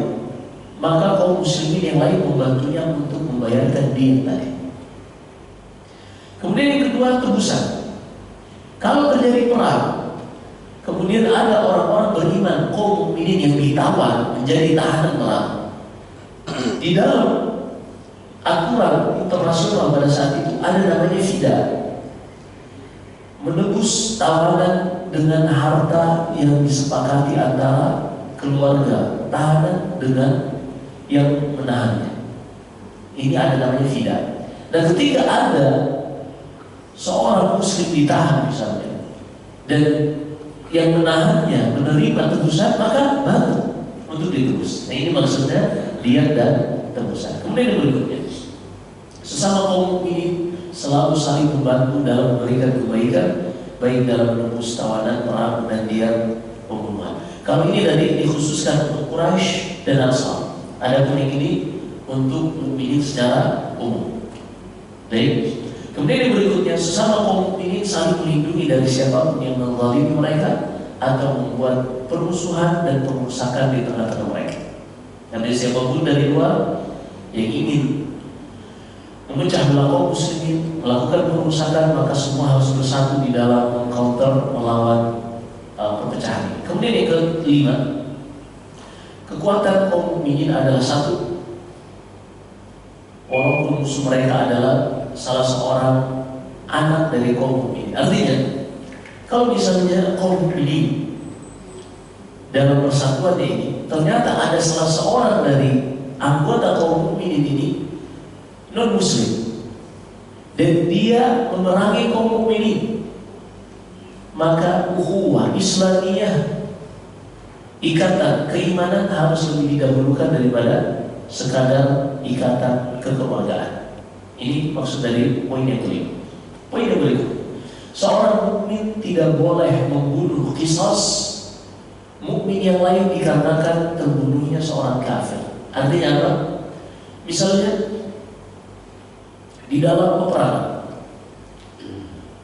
maka kaum muslimin yang lain membantunya untuk membayarkan dia tadi. Kemudian yang kedua, tebusan. Kalau terjadi perang, kemudian ada orang-orang beriman kaum mukminin yang ditawan menjadi tahanan perang, di dalam aturan internasional pada saat itu ada namanya fida, menebus tawanan dengan harta yang disepakati antara keluarga tahanan dengan yang menahannya. Ini ada namanya fida. Dan ketika ada seorang muslim ditahan misalnya, dan yang menahannya menerima tebusan, maka baru untuk ditebus. Nah ini maksudnya diat dan tebusan. Kemudian yang berikutnya, sesama kaum mukminin selalu saling membantu dalam memberikan kebaikan, baik dalam menebus tawanan perang dan diat pembunuhan. Kalau ini tadi dikhususkan untuk Quraisy dan Ansar. Adapun yang ini untuk mukminin secara umum. Baik. Kemudian yang berikutnya, sesama kaum mukminin saling melindungi dari siapapun yang menzalimi mereka atau membuat permusuhan dan pengerusakan di tengah-tengah mereka. Karena siapapun dari luar yang ingin memecah belah kaum muslimin, melakukan pengerusakan, maka semua harus bersatu di dalam mengcounter, melawan perpecahan ini. Kemudian yang kelima, kekuatan kaum mukminin adalah satu, walaupun musuh mereka adalah salah seorang anak dari kaum mukminin. Artinya, kalau misalnya kaum mukminin dalam persatuan ini ternyata ada salah seorang dari anggota kaum mukminin ini non muslim dan dia memerangi kaum mukminin, maka ukhuwah Islamiyah, ikatan keimanan harus lebih didahulukan daripada sekadar ikatan kekeluargaan. Ini maksud dari poin yang kelima. Poin yang berikut, seorang mukmin tidak boleh membunuh qisas mukmin yang lain dikarenakan terbunuhnya seorang kafir. Artinya apa? Misalnya di dalam peperangan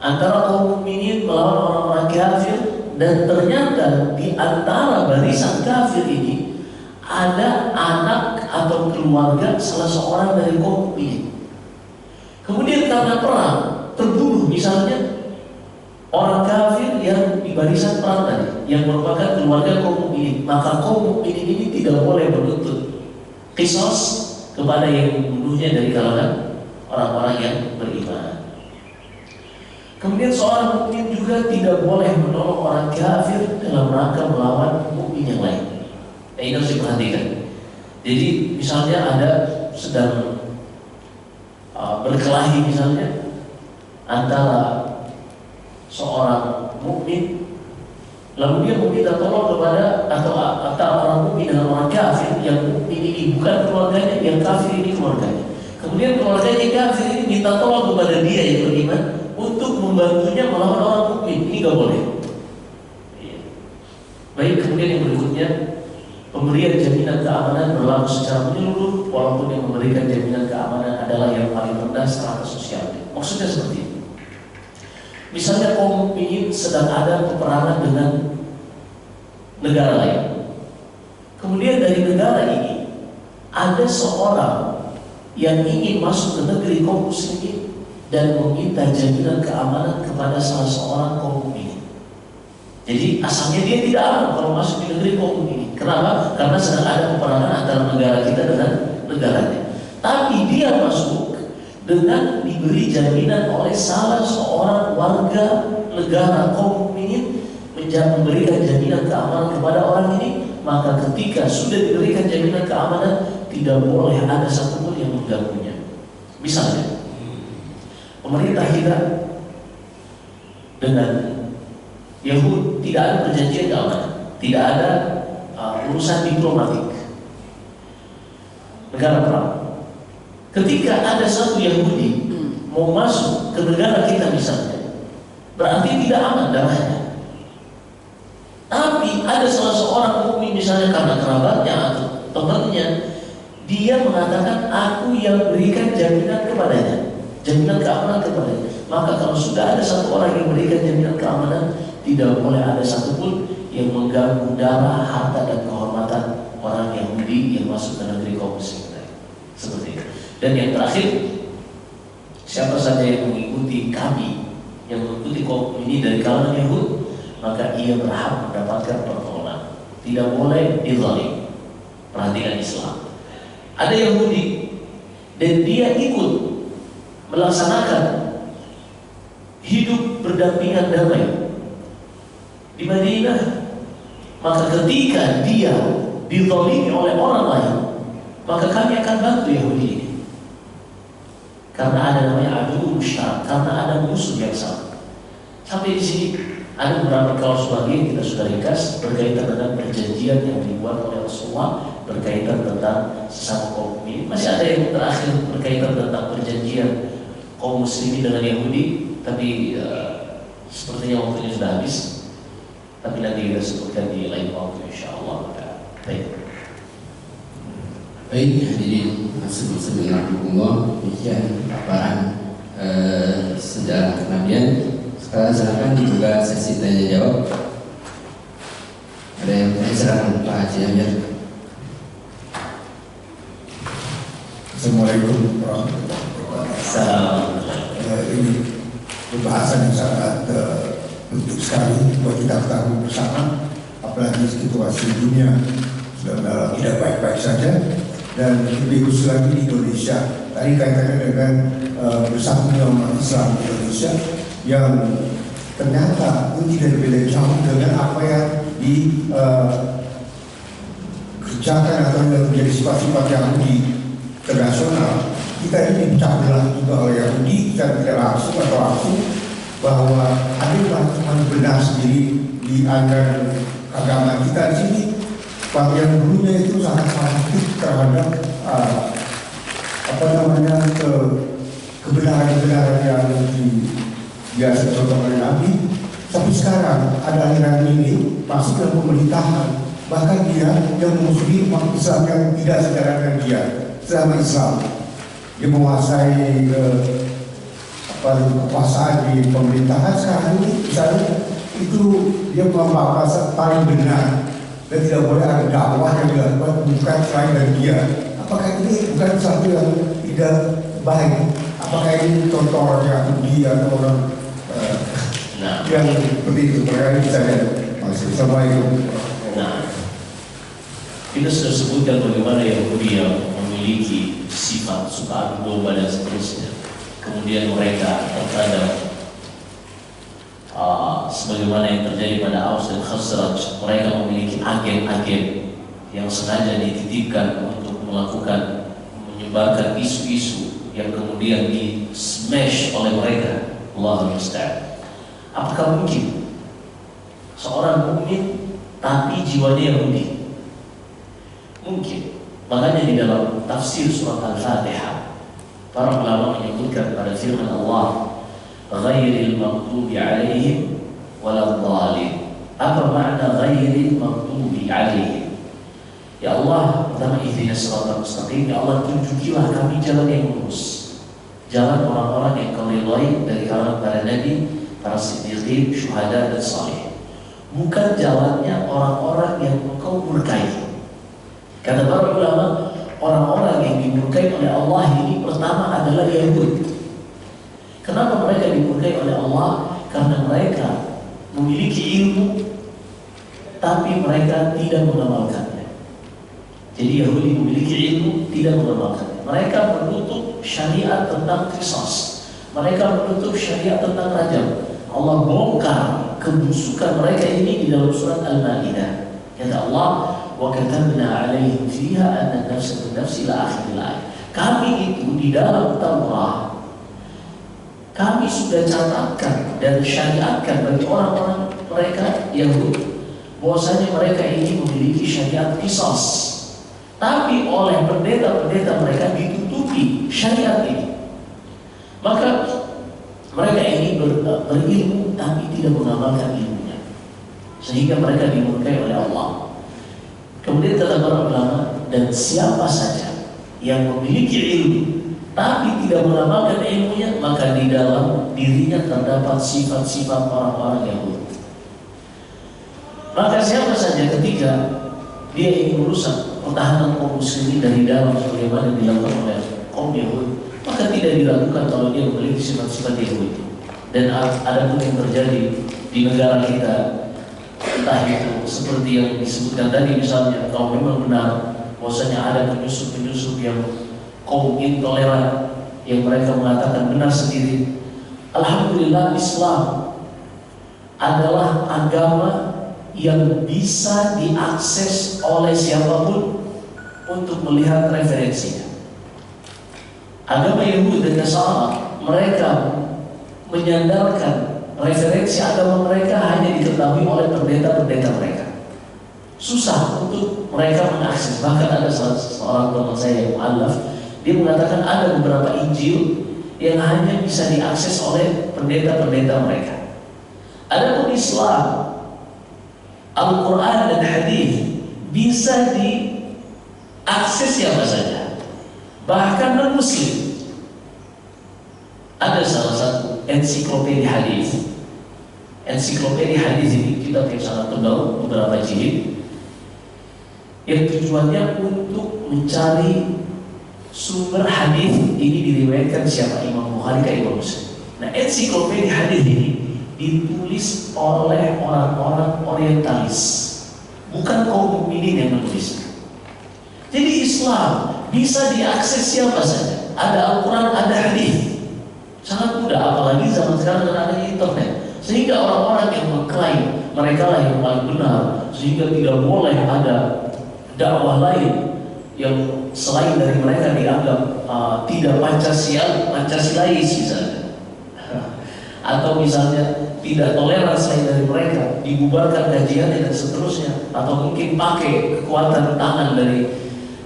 antara kaum mukminin melawan orang-orang kafir, dan ternyata di antara barisan kafir ini ada anak atau keluarga salah seorang dari kaum mukminin. Kemudian karena perang terbunuh misalnya orang kafir yang di barisan perang tadi, yang merupakan keluarga kaum mukminin, maka kaum mukminin ini tidak boleh menuntut qisas kepada yang membunuhnya dari kalangan orang-orang yang beriman. Kemudian seorang mukmin juga tidak boleh menolong orang kafir dalam rangka melawan mukmin yang lain. Ini harus diperhatikan. Jadi misalnya ada sedang berkelahi misalnya antara seorang mukmin, lalu dia meminta tolong kepada atau orang mukmin dengan orang kafir, yang mukmin ini bukan keluarganya, yang kafir ini keluarganya. Kemudian keluarganya kafir ini minta tolong kepada dia yang beriman untuk membantunya melawan orang mukmin. Ini gak boleh. Baik, kemudian yang berikutnya, pemberian jaminan keamanan berlaku secara menyeluruh, walaupun yang memberikan jaminan keamanan adalah yang paling rendah strata sosialnya. Maksudnya seperti ini. Misalnya kaum mukminin sedang ada peperangan dengan negara lain. Kemudian dari negara ini ada seorang yang ingin masuk ke negeri kaum muslimin dan meminta jaminan keamanan kepada salah seorang kaum mukminin. Jadi asalnya dia tidak aman kalau masuk di negeri kaum mukminin. Kenapa? Karena sedang ada peperangan antara negara kita dengan negaranya. Tapi dia masuk dengan diberi jaminan oleh salah seorang warga negara kaum mukminin, memberikan jaminan keamanan kepada orang ini. Maka ketika sudah diberikan jaminan keamanan, tidak boleh ada satupun yang mengganggunya. Misalnya, pemerintah kita dengan Yahudi tidak ada perjanjian keamanan, tidak ada urusan diplomatik, negara perang. Ketika ada satu Yahudi mau masuk ke negara kita misalnya, berarti tidak aman darahnya. Tapi ada salah seorang mukmin misalnya karena kerabatnya atau temannya, dia mengatakan aku yang berikan jaminan kepadanya, jaminan keamanan kepadanya. Maka kalau sudah ada satu orang yang berikan jaminan keamanan, tidak boleh ada satupun yang mengganggu darah, harta dan kehormatan orang Yahudi yang masuk ke negeri kaum muslimin. Seperti itu. Dan yang terakhir, siapa saja yang mengikuti kami, yang mengikuti kaum ini dari kalangan Yahudi, maka ia berhak mendapatkan pertolongan. Tidak boleh dizalim. Perhatikan Islam. Ada Yahudi dan dia ikut melaksanakan hidup berdampingan damai di Madinah, maka ketika dia dizalimi oleh orang lain, maka kami akan bantu Yahudi ini. Karena ada namanya adu musytarak, karena ada musuh yang sama. Sampai di sini ada beberapa kaus bagian kita sudah ringkas berkaitan dengan perjanjian yang dibuat oleh Rasulullah berkaitan tentang sesama kaum mukminin. Masih ada yang terakhir berkaitan tentang perjanjian kaum muslimin dengan Yahudi, tapi sepertinya waktunya sudah habis. Tapi nanti kita sebutkan di lain waktu, insyaallah. Baik. Baik hadirin Assalamualaikum, demikian paparan sejarah kenabian. Sekarang silakan dibuka sesi tanya jawab. Ada yang bertanya, silakan Pak Haji Amir. Assalamualaikum warahmatullahi wabarakatuh. Ini pembahasan yang sangat penting sekali buat kita ketahui bersama, apalagi situasi dunia sedang tidak baik-baik saja, dan lebih khusus lagi di Indonesia. Tadi kaitannya dengan bersatunya umat Islam di Indonesia yang ternyata itu tidak berbeda jauh dengan apa yang dikerjakan atau yang menjadi sifat-sifat Yahudi internasional. Kita ini pecah belah juga oleh Yahudi secara tidak langsung atau langsung, bahwa ada yang benar sendiri di antara agama kita di sini. Yang dulunya itu sangat fanatik terhadap kebenaran-kebenaran yang biasa contoh oleh Nabi. Tapi sekarang ada aliran ini masuk dalam pemerintahan, bahkan dia yang memusuhi umat Islam yang tidak secara dia selama Islam. Dia menguasai kekuasaan di pemerintahan sekarang ini, misalnya itu dia bahasa paling benar dan tidak boleh ada dakwah yang dilakukan bukan selain dari dia. Apakah ini bukan sesuatu yang tidak baik? Apakah ini contoh Yahudi atau orang yang seperti itu? Mereka ini saya Assalamualaikum. Nah, kita sudah sebutkan bagaimana Yahudi yang memiliki sifat suka adu domba dan seterusnya. Kemudian mereka terkadang sebagaimana yang terjadi pada Aus dan Khazraj, mereka memiliki agen-agen yang sengaja dititipkan untuk melakukan menyebarkan isu-isu yang kemudian di smash oleh mereka. Allahu musta'an. Apakah mungkin seorang mukmin tapi jiwanya Yahudi? Mungkin. Makanya di dalam tafsir surat Al-Fatihah, para ulama menyebutkan pada firman Allah, ghairil maghdubi alaihim waladhdallin. Apa makna ghairil maghdubi alaihim? Ya Allah, pertama ihdinas siratal mustaqim. Ya Allah, tunjukilah kami jalan yang lurus, jalan orang-orang yang Kau ridhai dari kalangan para nabi, para siddiqin, syuhada dan salih. Bukan jalannya orang-orang yang Engkau murkai. Kata para ulama, orang-orang yang dimurkai oleh Allah ini pertama adalah Yahudi. Kenapa mereka dimurkai oleh Allah? Karena mereka memiliki ilmu, tapi mereka tidak mengamalkannya. Jadi Yahudi memiliki ilmu, tidak mengamalkannya. Mereka menutup syariat tentang qisas. Mereka menutup syariat tentang rajam. Allah bongkar kebusukan mereka ini di dalam surat Al-Maidah. Kata Allah, wa katabna 'alaihim fiha anna an-nafsa bin-nafsi ila akhiril ayat. Kami itu di dalam Taurat, kami sudah catatkan dan syariatkan bagi orang-orang mereka Yahudi bahwasanya mereka ini memiliki syariat qisas. Tapi oleh pendeta-pendeta mereka ditutupi syariat ini. Maka mereka ini berilmu tapi tidak mengamalkan ilmunya, sehingga mereka dimurkai oleh Allah. Kemudian kata para ulama, dan siapa saja yang memiliki ilmu tapi tidak mengamalkan ilmunya, maka di dalam dirinya terdapat sifat-sifat orang-orang Yahudi. Maka siapa saja ketika dia ingin merusak pertahanan kaum muslimin dari dalam sebagaimana dilakukan oleh kaum Yahudi, maka tidak diragukan kalau dia memiliki sifat-sifat Yahudi. Dan ada pun yang terjadi di negara kita, entah itu seperti yang disebutkan tadi, misalnya kalau memang benar bahwasanya ada penyusup-penyusup yang kaum intoleran yang mereka mengatakan benar sendiri. Alhamdulillah, Islam adalah agama yang bisa diakses oleh siapapun untuk melihat referensinya. Agama Yahudi dan Nasara, mereka menyandarkan referensi agama mereka hanya diketahui oleh pendeta-pendeta mereka. Susah untuk mereka mengakses. Bahkan ada seorang teman saya yang mu'allaf, dia mengatakan ada beberapa Injil yang hanya bisa diakses oleh pendeta-pendeta mereka. Adapun Islam, Al-Quran dan Hadis bisa akses siapa saja, bahkan non-muslim. Ada salah satu ensiklopedia hadis. Ensiklopedia hadis ini kitab yang sangat tebal, beberapa jilid, yang tujuannya untuk mencari sumber hadis ini diriwayatkan siapa, Imam Bukhari ke Imam Muslim. Nah, ensiklopedia hadis ini ditulis oleh orang-orang orientalis, bukan kaum mukminin yang menulis. Jadi Islam bisa diakses siapa saja. Ada Al-Quran, ada hadis. Sangat mudah, apalagi zaman sekarang dengan adanya internet. Sehingga orang-orang yang mengklaim mereka lah yang paling benar, sehingga tidak boleh ada dakwah lain yang selain dari mereka dianggap tidak Pancasilais misalnya. Atau misalnya tidak toleran selain dari mereka, dibubarkan kajiannya dan seterusnya. Atau mungkin pakai kekuatan tangan dari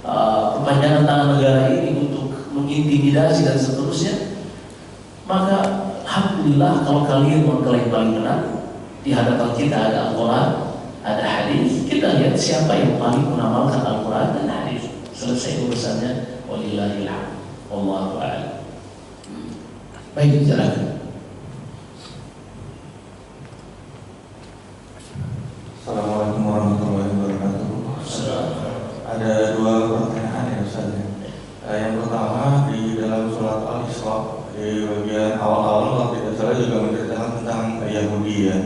perpanjangan tangan negara ini untuk mengintimidasi dan seterusnya. Maka alhamdulillah kalau kalian mengklaim paling benar, di hadapan kita ada Al-Quran, ada hadis, kita lihat siapa yang paling mengamalkan Al-Quran dan hadis. Selesai urusannya, walillahil hamd. Wallahu a'lam. Baik, silakan. Assalamualaikum warahmatullahi wabarakatuh. Ada dua pertanyaan ya Ustaz. Yang pertama, di dalam surat Al-Isra di bagian awal-awal kalau tidak salah juga menceritakan tentang Yahudi ya,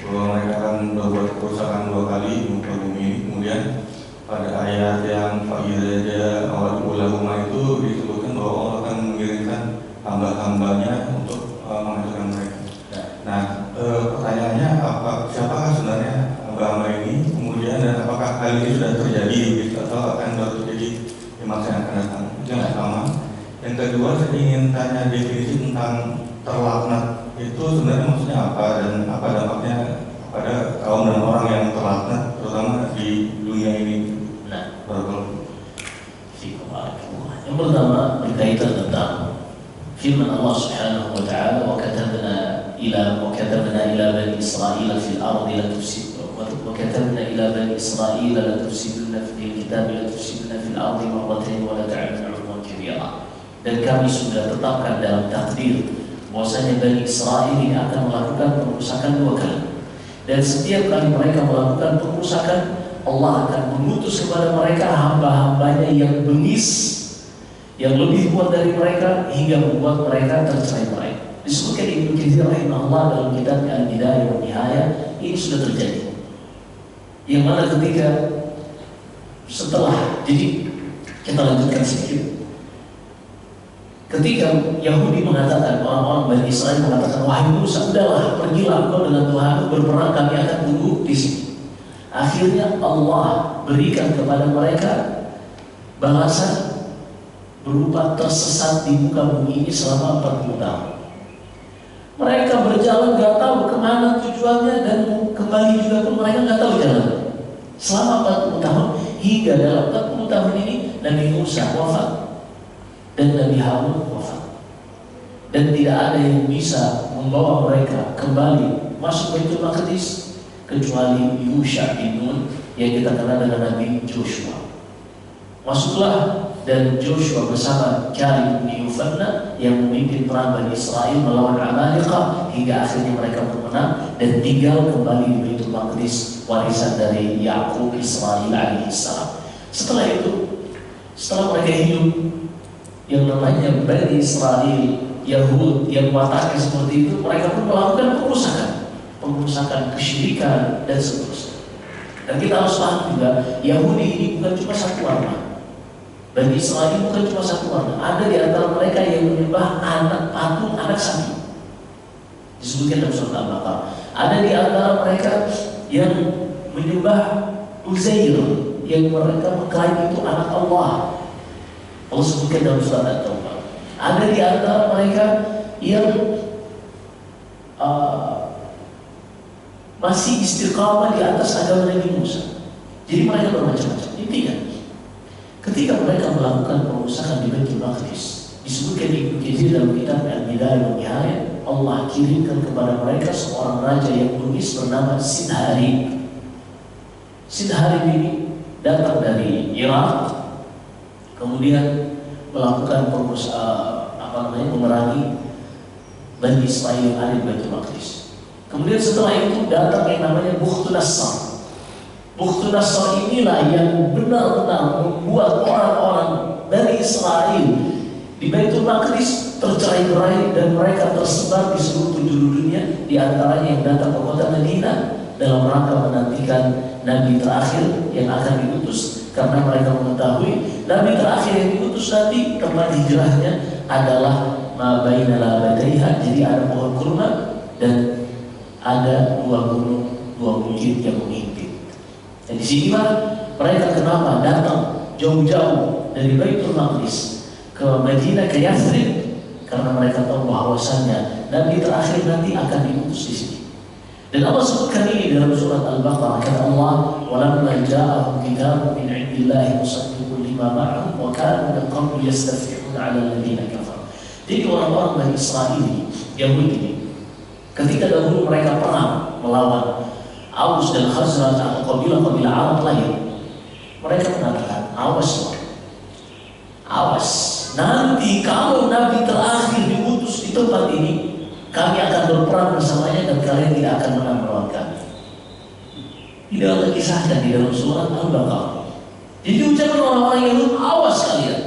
bahwa mereka akan berbuat kerusakan 2 kali di muka bumi ini. Kemudian pada ayat yang fa'idza awal-ulama itu disebutkan bahwa Allah akan mengirimkan hamba-hambanya untuk menghancurkan mereka. Nah, pertanyaannya siapakah sebenarnya hamba-hamba ini? Kemudian dan apakah hal ini sudah terjadi gitu, atau akan baru terjadi di masa yang akan datang? Itu yang pertama. Yang kedua, saya ingin tanya definisi tentang terlaknat itu sebenarnya maksudnya apa dan apa dampaknya pada kaum dan orang yang terlaknat, terutama di dunia ini. Nah, Barakallahu. yang pertama berkaitan tentang firman Allah Subhanahu wa taala, wa katabna ila bani Israil fil ardi la tufsiduna wa katabna ila bani Israil la tufsiduna fil kitab la tufsiduna fil ardi marratayn wa la ta'lamu 'uluwan kabira. Dan kami sudah tetapkan dalam takdir bahwasanya Bani Israil ini akan melakukan pengurusakan 2 kali. Dan setiap kali mereka melakukan pengurusakan, Allah akan mengutus kepada mereka hamba-hambanya yang bengis, yang lebih kuat dari mereka, hingga membuat mereka tercerai-berai. Disebutkan Ibnu Katsir rahimahullah dalam kitabnya Al-Bidayah wa Nihayah, ini sudah terjadi. Yang mana ketika setelah, jadi kita lanjutkan sedikit. Ketika Yahudi mengatakan, orang-orang Bani Israil mengatakan, wahai Musa, udahlah, pergilah engkau dengan Tuhan berperang, kami akan tunggu di sini. Akhirnya Allah berikan kepada mereka balasan berupa tersesat di muka bumi ini selama 40 tahun. Mereka berjalan gak tahu kemana tujuannya, dan kembali juga pun mereka gak tahu jalan. Selama 40 tahun, hingga dalam 40 tahun ini Nabi Musa wafat dan Nabi Harun wafat, dan tidak ada yang bisa membawa mereka kembali masuk Baitul Maqdis kecuali Yusha bin Nun yang kita kenal dengan Nabi Joshua. Masuklah, dan Joshua bersama Caleb bin Yohanna yang memimpin perang Bani Israil melawan Amalekah hingga akhirnya mereka menang dan tinggal kembali di Baitul Maqdis, warisan dari Yakub Israil alaihissalam. Setelah itu, setelah mereka hidup, yang namanya Bani Israil, Yahud yang wataknya seperti itu, mereka pun melakukan pengurusakan kesyirikan dan seterusnya. Dan kita harus paham juga, Yahudi ini bukan cuma satu warna, Bani Israil bukan cuma satu warna. Ada di antara mereka yang menyembah anak patung, anak sapi, disebutkan dalam surat Al-Baqarah. Ada di antara mereka yang menyembah Uzair, yang mereka mengklaim itu anak Allah. Allah sebutkan dalam surat At-Taubah. Ada di antara mereka yang masih istiqamah di atas agama Nabi Musa. Jadi mereka bermacam-macam. Intinya, ketika mereka melakukan pengurusakan di Baitul Maqdis, disebutkan di Ibnu Katsir dalam kitab Al-Bidayah wa Nihayah, Allah kirimkan kepada mereka seorang raja yang bengis bernama Sidharib. Sidharib ini datang dari Irak kemudian melakukan memerangi Bani Israel yang ada di Baitul Maqdis. Kemudian setelah itu datang yang namanya Bukhtun Nassar. Bukhtun Nassar inilah yang benar-benar membuat orang-orang dari Israel di Baitul Maqdis tercerai-berai dan mereka tersebar di seluruh penjuru dunia, di antaranya yang datang ke kota Madinah dalam rangka menantikan Nabi terakhir yang akan diutus, karena mereka mengetahui Nabi terakhir yang diutus nanti tempat hijrahnya adalah ma baina labadaiha, jadi ada pohon kurma dan ada dua gunung, dua bukit yang mengimpit. Dan di sinilah mereka kenapa datang jauh-jauh dari Baitul Maqdis ke Madinah, ke Yathrib, karena mereka tahu bahwasannya Nabi terakhir nanti akan diutus di sini. Dan Allah sebutkan ini dalam surat Al-Baqarah, kata Allah, "Walamma ja'ahum kitabun min 'indillahi musaddiqun lima ma'ahum wa kanu min qablu yastafihuna 'ala alladziina kafaru." Jadi orang-orang Bani Israel ini, Yahudi ini, ketika dahulu mereka perang melawan Aus dan Khazraj atau kabilah-kabilah Arab lain, mereka mengatakan, awas, nanti kalau Nabi terakhir diutus di tempat ini, kami akan berperang bersamanya dan kalian tidak akan menang melawan kami. Tidak ada kisahkan di dalam surat Al-Baqarah. Jadi ucapan orang-orang Yahudi, awas kalian,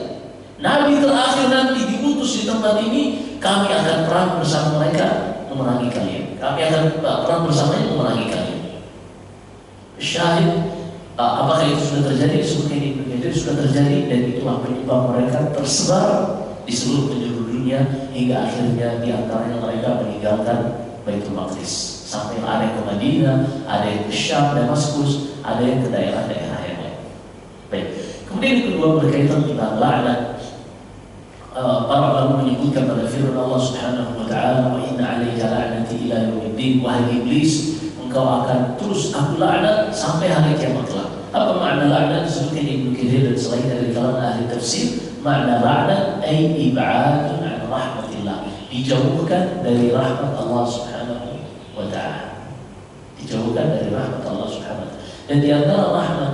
Nabi terakhir nanti diutus di tempat ini, kami akan perang bersama mereka memerangi kalian. Kami akan perang bersamanya memerangi kalian. Syahid, apakah itu sudah terjadi? Seperti ini, itu sudah terjadi, dan itulah penyebab mereka tersebar di seluruh penjuru dunia hingga akhirnya di antaranya mereka meninggalkan Baitul Maqdis, sampai ada yang ke Madinah, ada yang ke Syam, Damaskus, ada yang ke daerah-daerah yang lain. Baik. Kemudian yang kedua berkaitan dengan laknat. Para ulama menyebutkan pada firman Allah Subhanahu wa taala, "Wa inna 'alaika la'nati ila yaumiddin." Wahai iblis, engkau akan terus aku laknat sampai hari kiamat kelak. Apa makna laknat? Disebutkan Ibnu Katsir dan selain dari kalangan ahli tafsir, makna laknat ay ib'adun 'an rahmatillah, dijauhkan dari rahmat Allah Subhanahu wa taala. Dijauhkan dari rahmat Allah Subhanahu wa taala. Dan di antara rahmat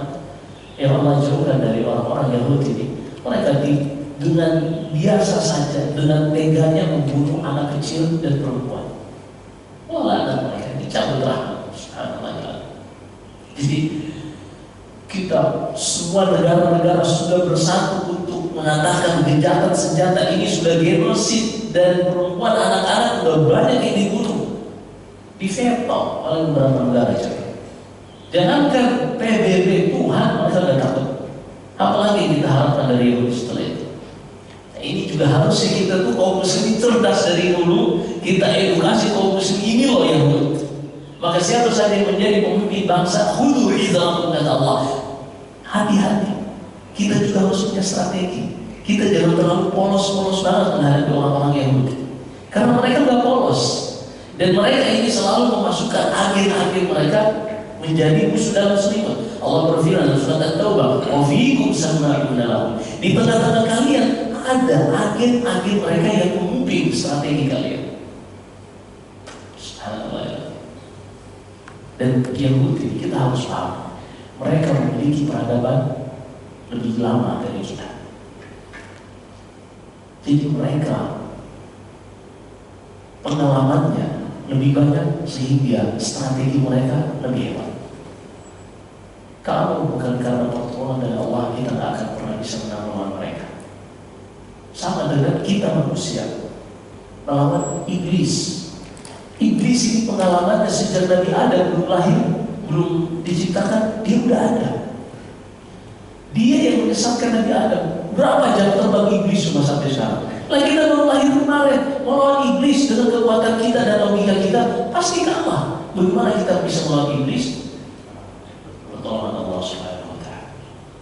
yang Allah jauhkan dari orang-orang Yahudi ini, mereka dengan biasa saja, dengan teganya membunuh anak kecil dan perempuan. Laknat mereka, dicabut rahmat Subhanallah. Jadi kita semua negara-negara sudah bersatu untuk mengatakan gencatan senjata ini sudah genosid, dan perempuan, anak-anak sudah banyak yang dibunuh, diveto oleh beberapa negara. Jangankan PBB, Tuhan mereka sudah takut. Apalagi yang kita harapkan dari Yahudi setelah itu. Ini juga harusnya kita tuh kaum muslimin cerdas dari dulu, kita edukasi kaum muslimin ini loh yang Yahudi. Maka siapa saja yang menjadi pemimpin bangsa, khudu idzalakum, kata Allah, hati-hati. Kita juga harus punya strategi. Kita jangan terlalu polos-polos banget menghadapi orang-orang Yahudi, karena mereka nggak polos, dan mereka ini selalu memasukkan agen-agen mereka menjadi musuh dalam selimut. Allah berfirman dalam surat At-Taubah, "Wa fiikum sama'una lahum." Di tengah-tengah kalian ada agen-agen mereka yang memimpin strategi kalian. Subhanallah. Dan Yahudi kita harus paham, mereka memiliki peradaban lebih lama dari kita. Jadi mereka pengalamannya lebih banyak sehingga strategi mereka lebih hebat. Kalau bukan karena pertolongan dari Allah, kita tidak akan pernah bisa menang melawan mereka. Sama dengan kita manusia melawan iblis. Iblis ini pengalamannya sejak Nabi Adam belum lahir, belum diciptakan, dia udah ada. Dia yang menyesatkan Nabi Adam. Berapa jam terbang iblis cuma sampai sekarang? Lagi kita baru lahir kemarin, melawan iblis dengan kekuatan kita dan logika kita pasti kalah. Bagaimana kita bisa melawan iblis? Pertolongan Allah Subhanahu wa taala.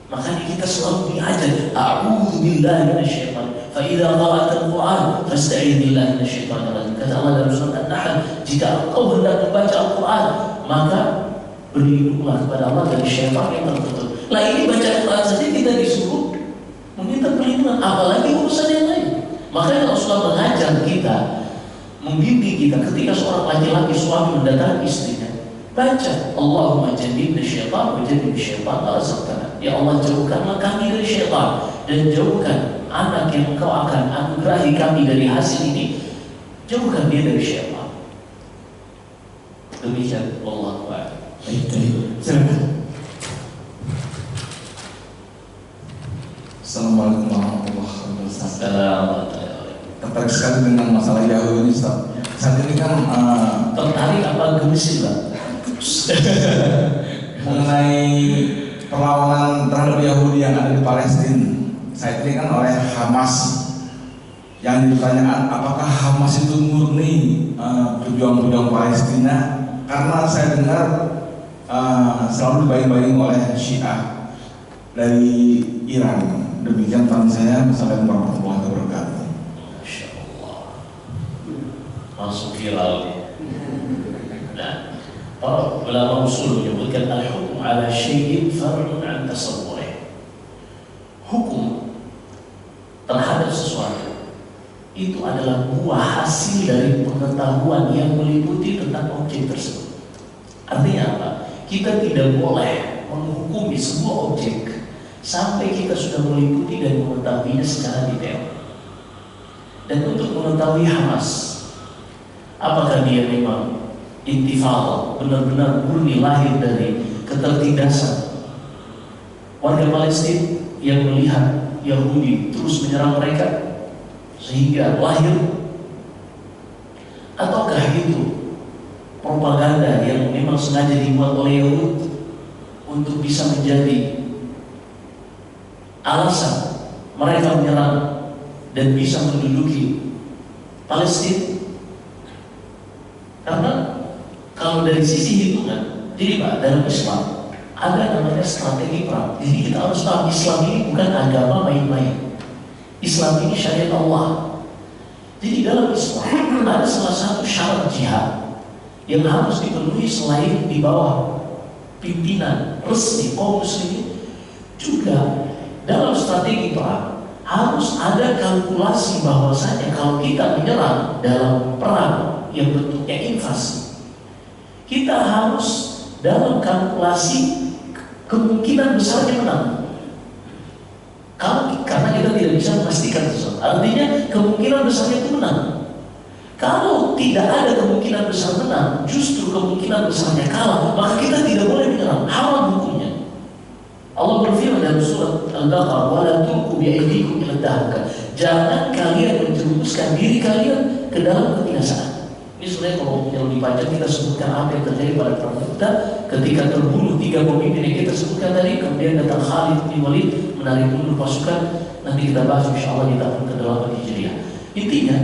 Makanya kita selalu diajar, a'udzu billahi minasyaitan. Fa idza qara'ta al-Qur'an fasta'idz billahi minasyaitonir rajim. Kata Allah dalam surat An-Nahl, jika engkau hendak membaca Al-Qur'an, maka berlindunglah kepada Allah dari syaitan yang tertutup. Lah ini baca Al-Qur'an saja kita disuruh meminta perlindungan, apalagi urusan yang lain. Makanya Rasulullah mengajar kita, membimbing kita ketika seorang laki-laki suami mendatangi istrinya, Baca Allahumma jannibna syaitan wa jannib syaitan ma razaqtana. Ya Allah, jauhkanlah kami dari syaitan dan jauhkan anak yang Engkau akan anugerahi kami dari hasil ini, jauhkan dia dari syaitan. Demikian Allah Ta'ala. Baik, silakan. Assalamualaikum warahmatullahi wabarakatuh. Tertarik sekali dengan masalah Yahudi ini, Ustaz. Saat ini kan Tertarik apa gemesin, Pak? mengenai perlawanan terhadap Yahudi yang ada di Palestina. Saat ini kan oleh Hamas yang ditanyakan apakah Hamas itu murni pejuang-pejuang Palestina, karena saya dengar selalu dibayang-bayang oleh Syiah dari Iran. Demikian tanya saya. Assalamualaikum warahmatullahi wabarakatuh. Masya Allah, langsung viral. Nah, para ulama usul menyebutkan al-hukm ala syai'in far'un an tasawwurih. Hukum terhadap sesuatu itu adalah buah hasil dari pengetahuan yang meliputi tentang objek tersebut. Artinya apa? Kita tidak boleh menghukumi sebuah objek sampai kita sudah meliputi dan mengetahuinya secara detail. Dan untuk mengetahui Hamas, apakah dia memang intifal, benar-benar murni lahir dari ketertindasan warga Palestina yang melihat Yahudi terus menyerang mereka sehingga lahir, ataukah itu propaganda yang memang sengaja dibuat oleh Yahudi untuk bisa menjadi alasan mereka menyerang dan bisa menduduki Palestina? Karena kalau dari sisi hitungan, jadi Pak, dalam Islam ada namanya strategi perang. Jadi kita harus tahu Islam ini bukan agama main-main. Islam ini syariat Allah. Jadi dalam Islam ada salah satu syarat jihad yang harus dipenuhi selain di bawah pimpinan resmi kaum muslimin. Juga dalam strategi perang harus ada kalkulasi bahwasanya kalau kita menyerang dalam perang yang bentuknya invasi, kita harus dalam kalkulasi kemungkinan besarnya menang. Karena kita tidak bisa memastikan sesuatu. Artinya kemungkinan besarnya itu menang. Kalau tidak ada kemungkinan besar menang, justru kemungkinan besarnya kalah, maka kita tidak boleh menyerang. Haram hukumnya. Allah berfirman dalam surat Al-Baqarah, "Wala tulqu bi'aydikum ila tahlukah." Jangan kalian menjerumuskan diri kalian ke dalam kebinasaan. Ini sebenarnya kalau yang di pajak kita sebutkan apa yang terjadi pada perang Mu'tah ketika terbunuh 3 pemimpin yang kita sebutkan tadi, kemudian datang Khalid bin Walid menarik mundur pasukan. Nanti kita bahas insyaallah di tahun ke-8 Hijriah. Intinya,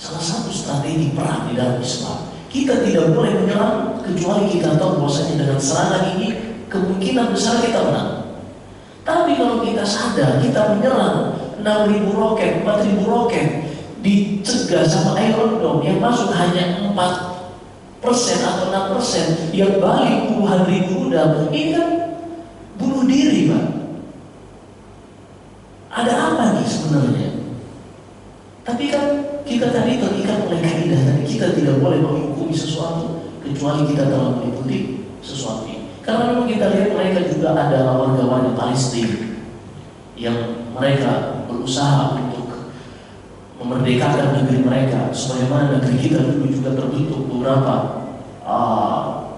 salah satu strategi perang di dalam Islam, kita tidak boleh menyerang kecuali kita tahu bahwasanya dengan serangan ini kemungkinan besar kita menang. Tapi kalau kita sadar kita menyerang 6.000 roket, 4.000 roket, dicegah sama Iron Dome yang masuk hanya 4% atau 6%, yang balik puluhan ribu rudal, ini kan bunuh diri, Pak. Ada apa nih sebenarnya? Tapi kan kita tadi terikat oleh kaidah tadi, kita tidak boleh menghukumi sesuatu kecuali kita telah meliputi sesuatu. Karena memang kita lihat mereka juga adalah warga-warga Palestina yang mereka berusaha untuk memerdekakan negeri mereka, sebagaimana negeri kita dulu juga terbentuk beberapa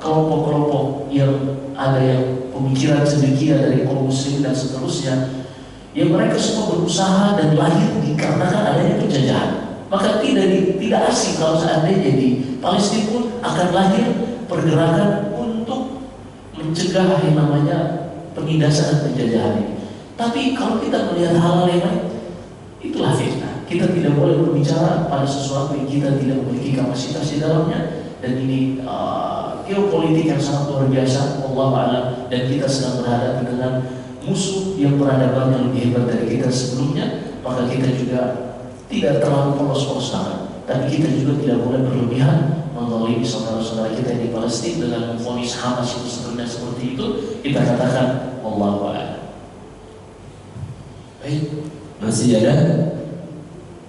kelompok-kelompok yang ada yang pemikiran cendekia dari kaum muslim dan seterusnya, yang mereka semua berusaha dan lahir dikarenakan adanya penjajahan. Maka tidak asing kalau seandainya di Palestina pun akan lahir pergerakan untuk mencegah yang namanya penindasan dan penjajahan ini. Tapi kalau kita melihat hal-hal yang lain, itulah fitnah. Kita tidak boleh berbicara pada sesuatu yang kita tidak memiliki kapasitas di dalamnya. Dan ini geopolitik yang sangat luar biasa, Allah a'lam. Dan kita sedang berhadapan dengan musuh yang peradabannya lebih hebat dari kita sebelumnya. Maka kita juga tidak terlalu polos-polos tangan, tapi kita juga tidak boleh berlebihan menzalimi saudara-saudara kita yang di Palestina dengan memvonis Hamas itu seperti itu. Kita katakan wallahu a'lam. Baik, masih ada?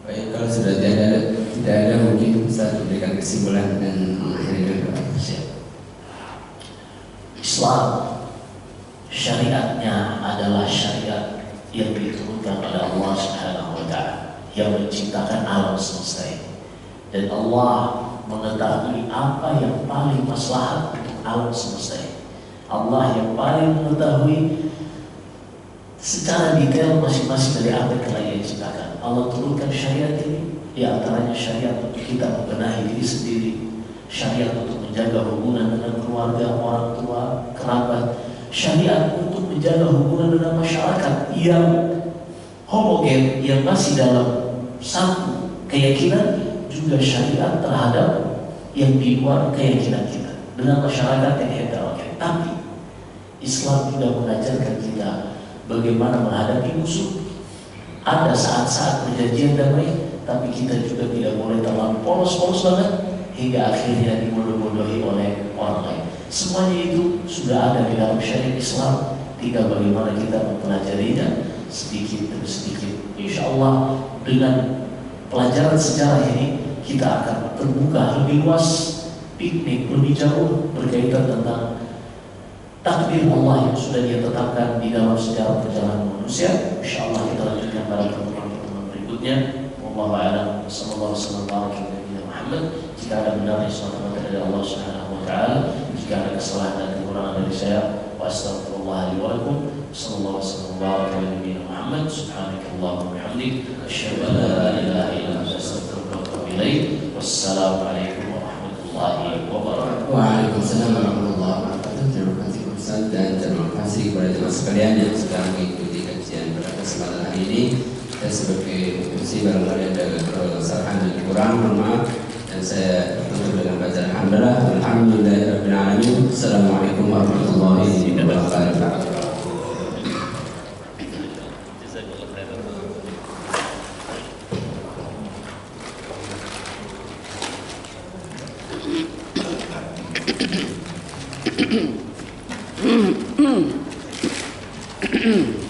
Baik, kalau sudah tidak ada mungkin bisa memberikan kesimpulan dan mengakhiri doa. Islam syariatnya adalah syariat yang diturunkan oleh Allah Subhanahu wa Ta'ala yang menciptakan alam semesta ini. Dan Allah mengetahui apa yang paling maslahat untuk alam semesta ini. Allah yang paling mengetahui secara detail masing-masing dari apa yang telah Ia ciptakan. Allah turunkan syariat ini, di antaranya syariat untuk kita membenahi diri sendiri, syariat untuk menjaga hubungan dengan keluarga, orang tua, kerabat, syariat untuk menjaga hubungan dengan masyarakat yang homogen, yang masih dalam satu keyakinan, juga syariat terhadap yang di luar keyakinan kita dengan masyarakat yang heterogen. Tapi Islam juga mengajarkan kita bagaimana menghadapi musuh. Ada saat-saat perjanjian damai, tapi kita juga tidak boleh terlalu polos-polos banget hingga akhirnya dibodoh-bodohi oleh orang lain. Semuanya itu sudah ada di dalam syariat Islam, tinggal bagaimana kita mempelajarinya sedikit demi sedikit. Insya Allah dengan pelajaran sejarah ini kita akan terbuka lebih luas, piknik lebih jauh berkaitan tentang takdir Allah yang sudah Dia tetapkan di dalam sejarah perjalanan manusia. Insya Allah kita lanjutkan pada pertemuan-pertemuan berikutnya. Wallahu a'lam. Sallallahu alaihi wasallam. Muhammad. Jika ada benar yang semata-mata dari Allah Subhanahu wa Ta'ala, jika ada kesalahan dan kekurangan dari saya, wa astaghfirullah li wa lakum. Sallallahu alaihi wasallam. Muhammad. Subhanakallahumma wa bihamdik, asyhadu an la ilaha illa anta, astaghfiruka wa atubu ilaik. Wassalamualaikum warahmatullahi wabarakatuh. Waalaikumsalam warahmatullahi wabarakatuh. Terima kasih Ustaz dan terima kasih kepada teman sekalian yang sudah mengikuti kajian pada kesempatan hari ini. Saya sebagai MC barangkali ada kesalahan dan kurang, mohon maaf. Dan saya tutup dengan bacaan hamdalah. Alhamdulillahirabbil alamin. Assalamualaikum warahmatullahi wabarakatuh. Mm-hmm.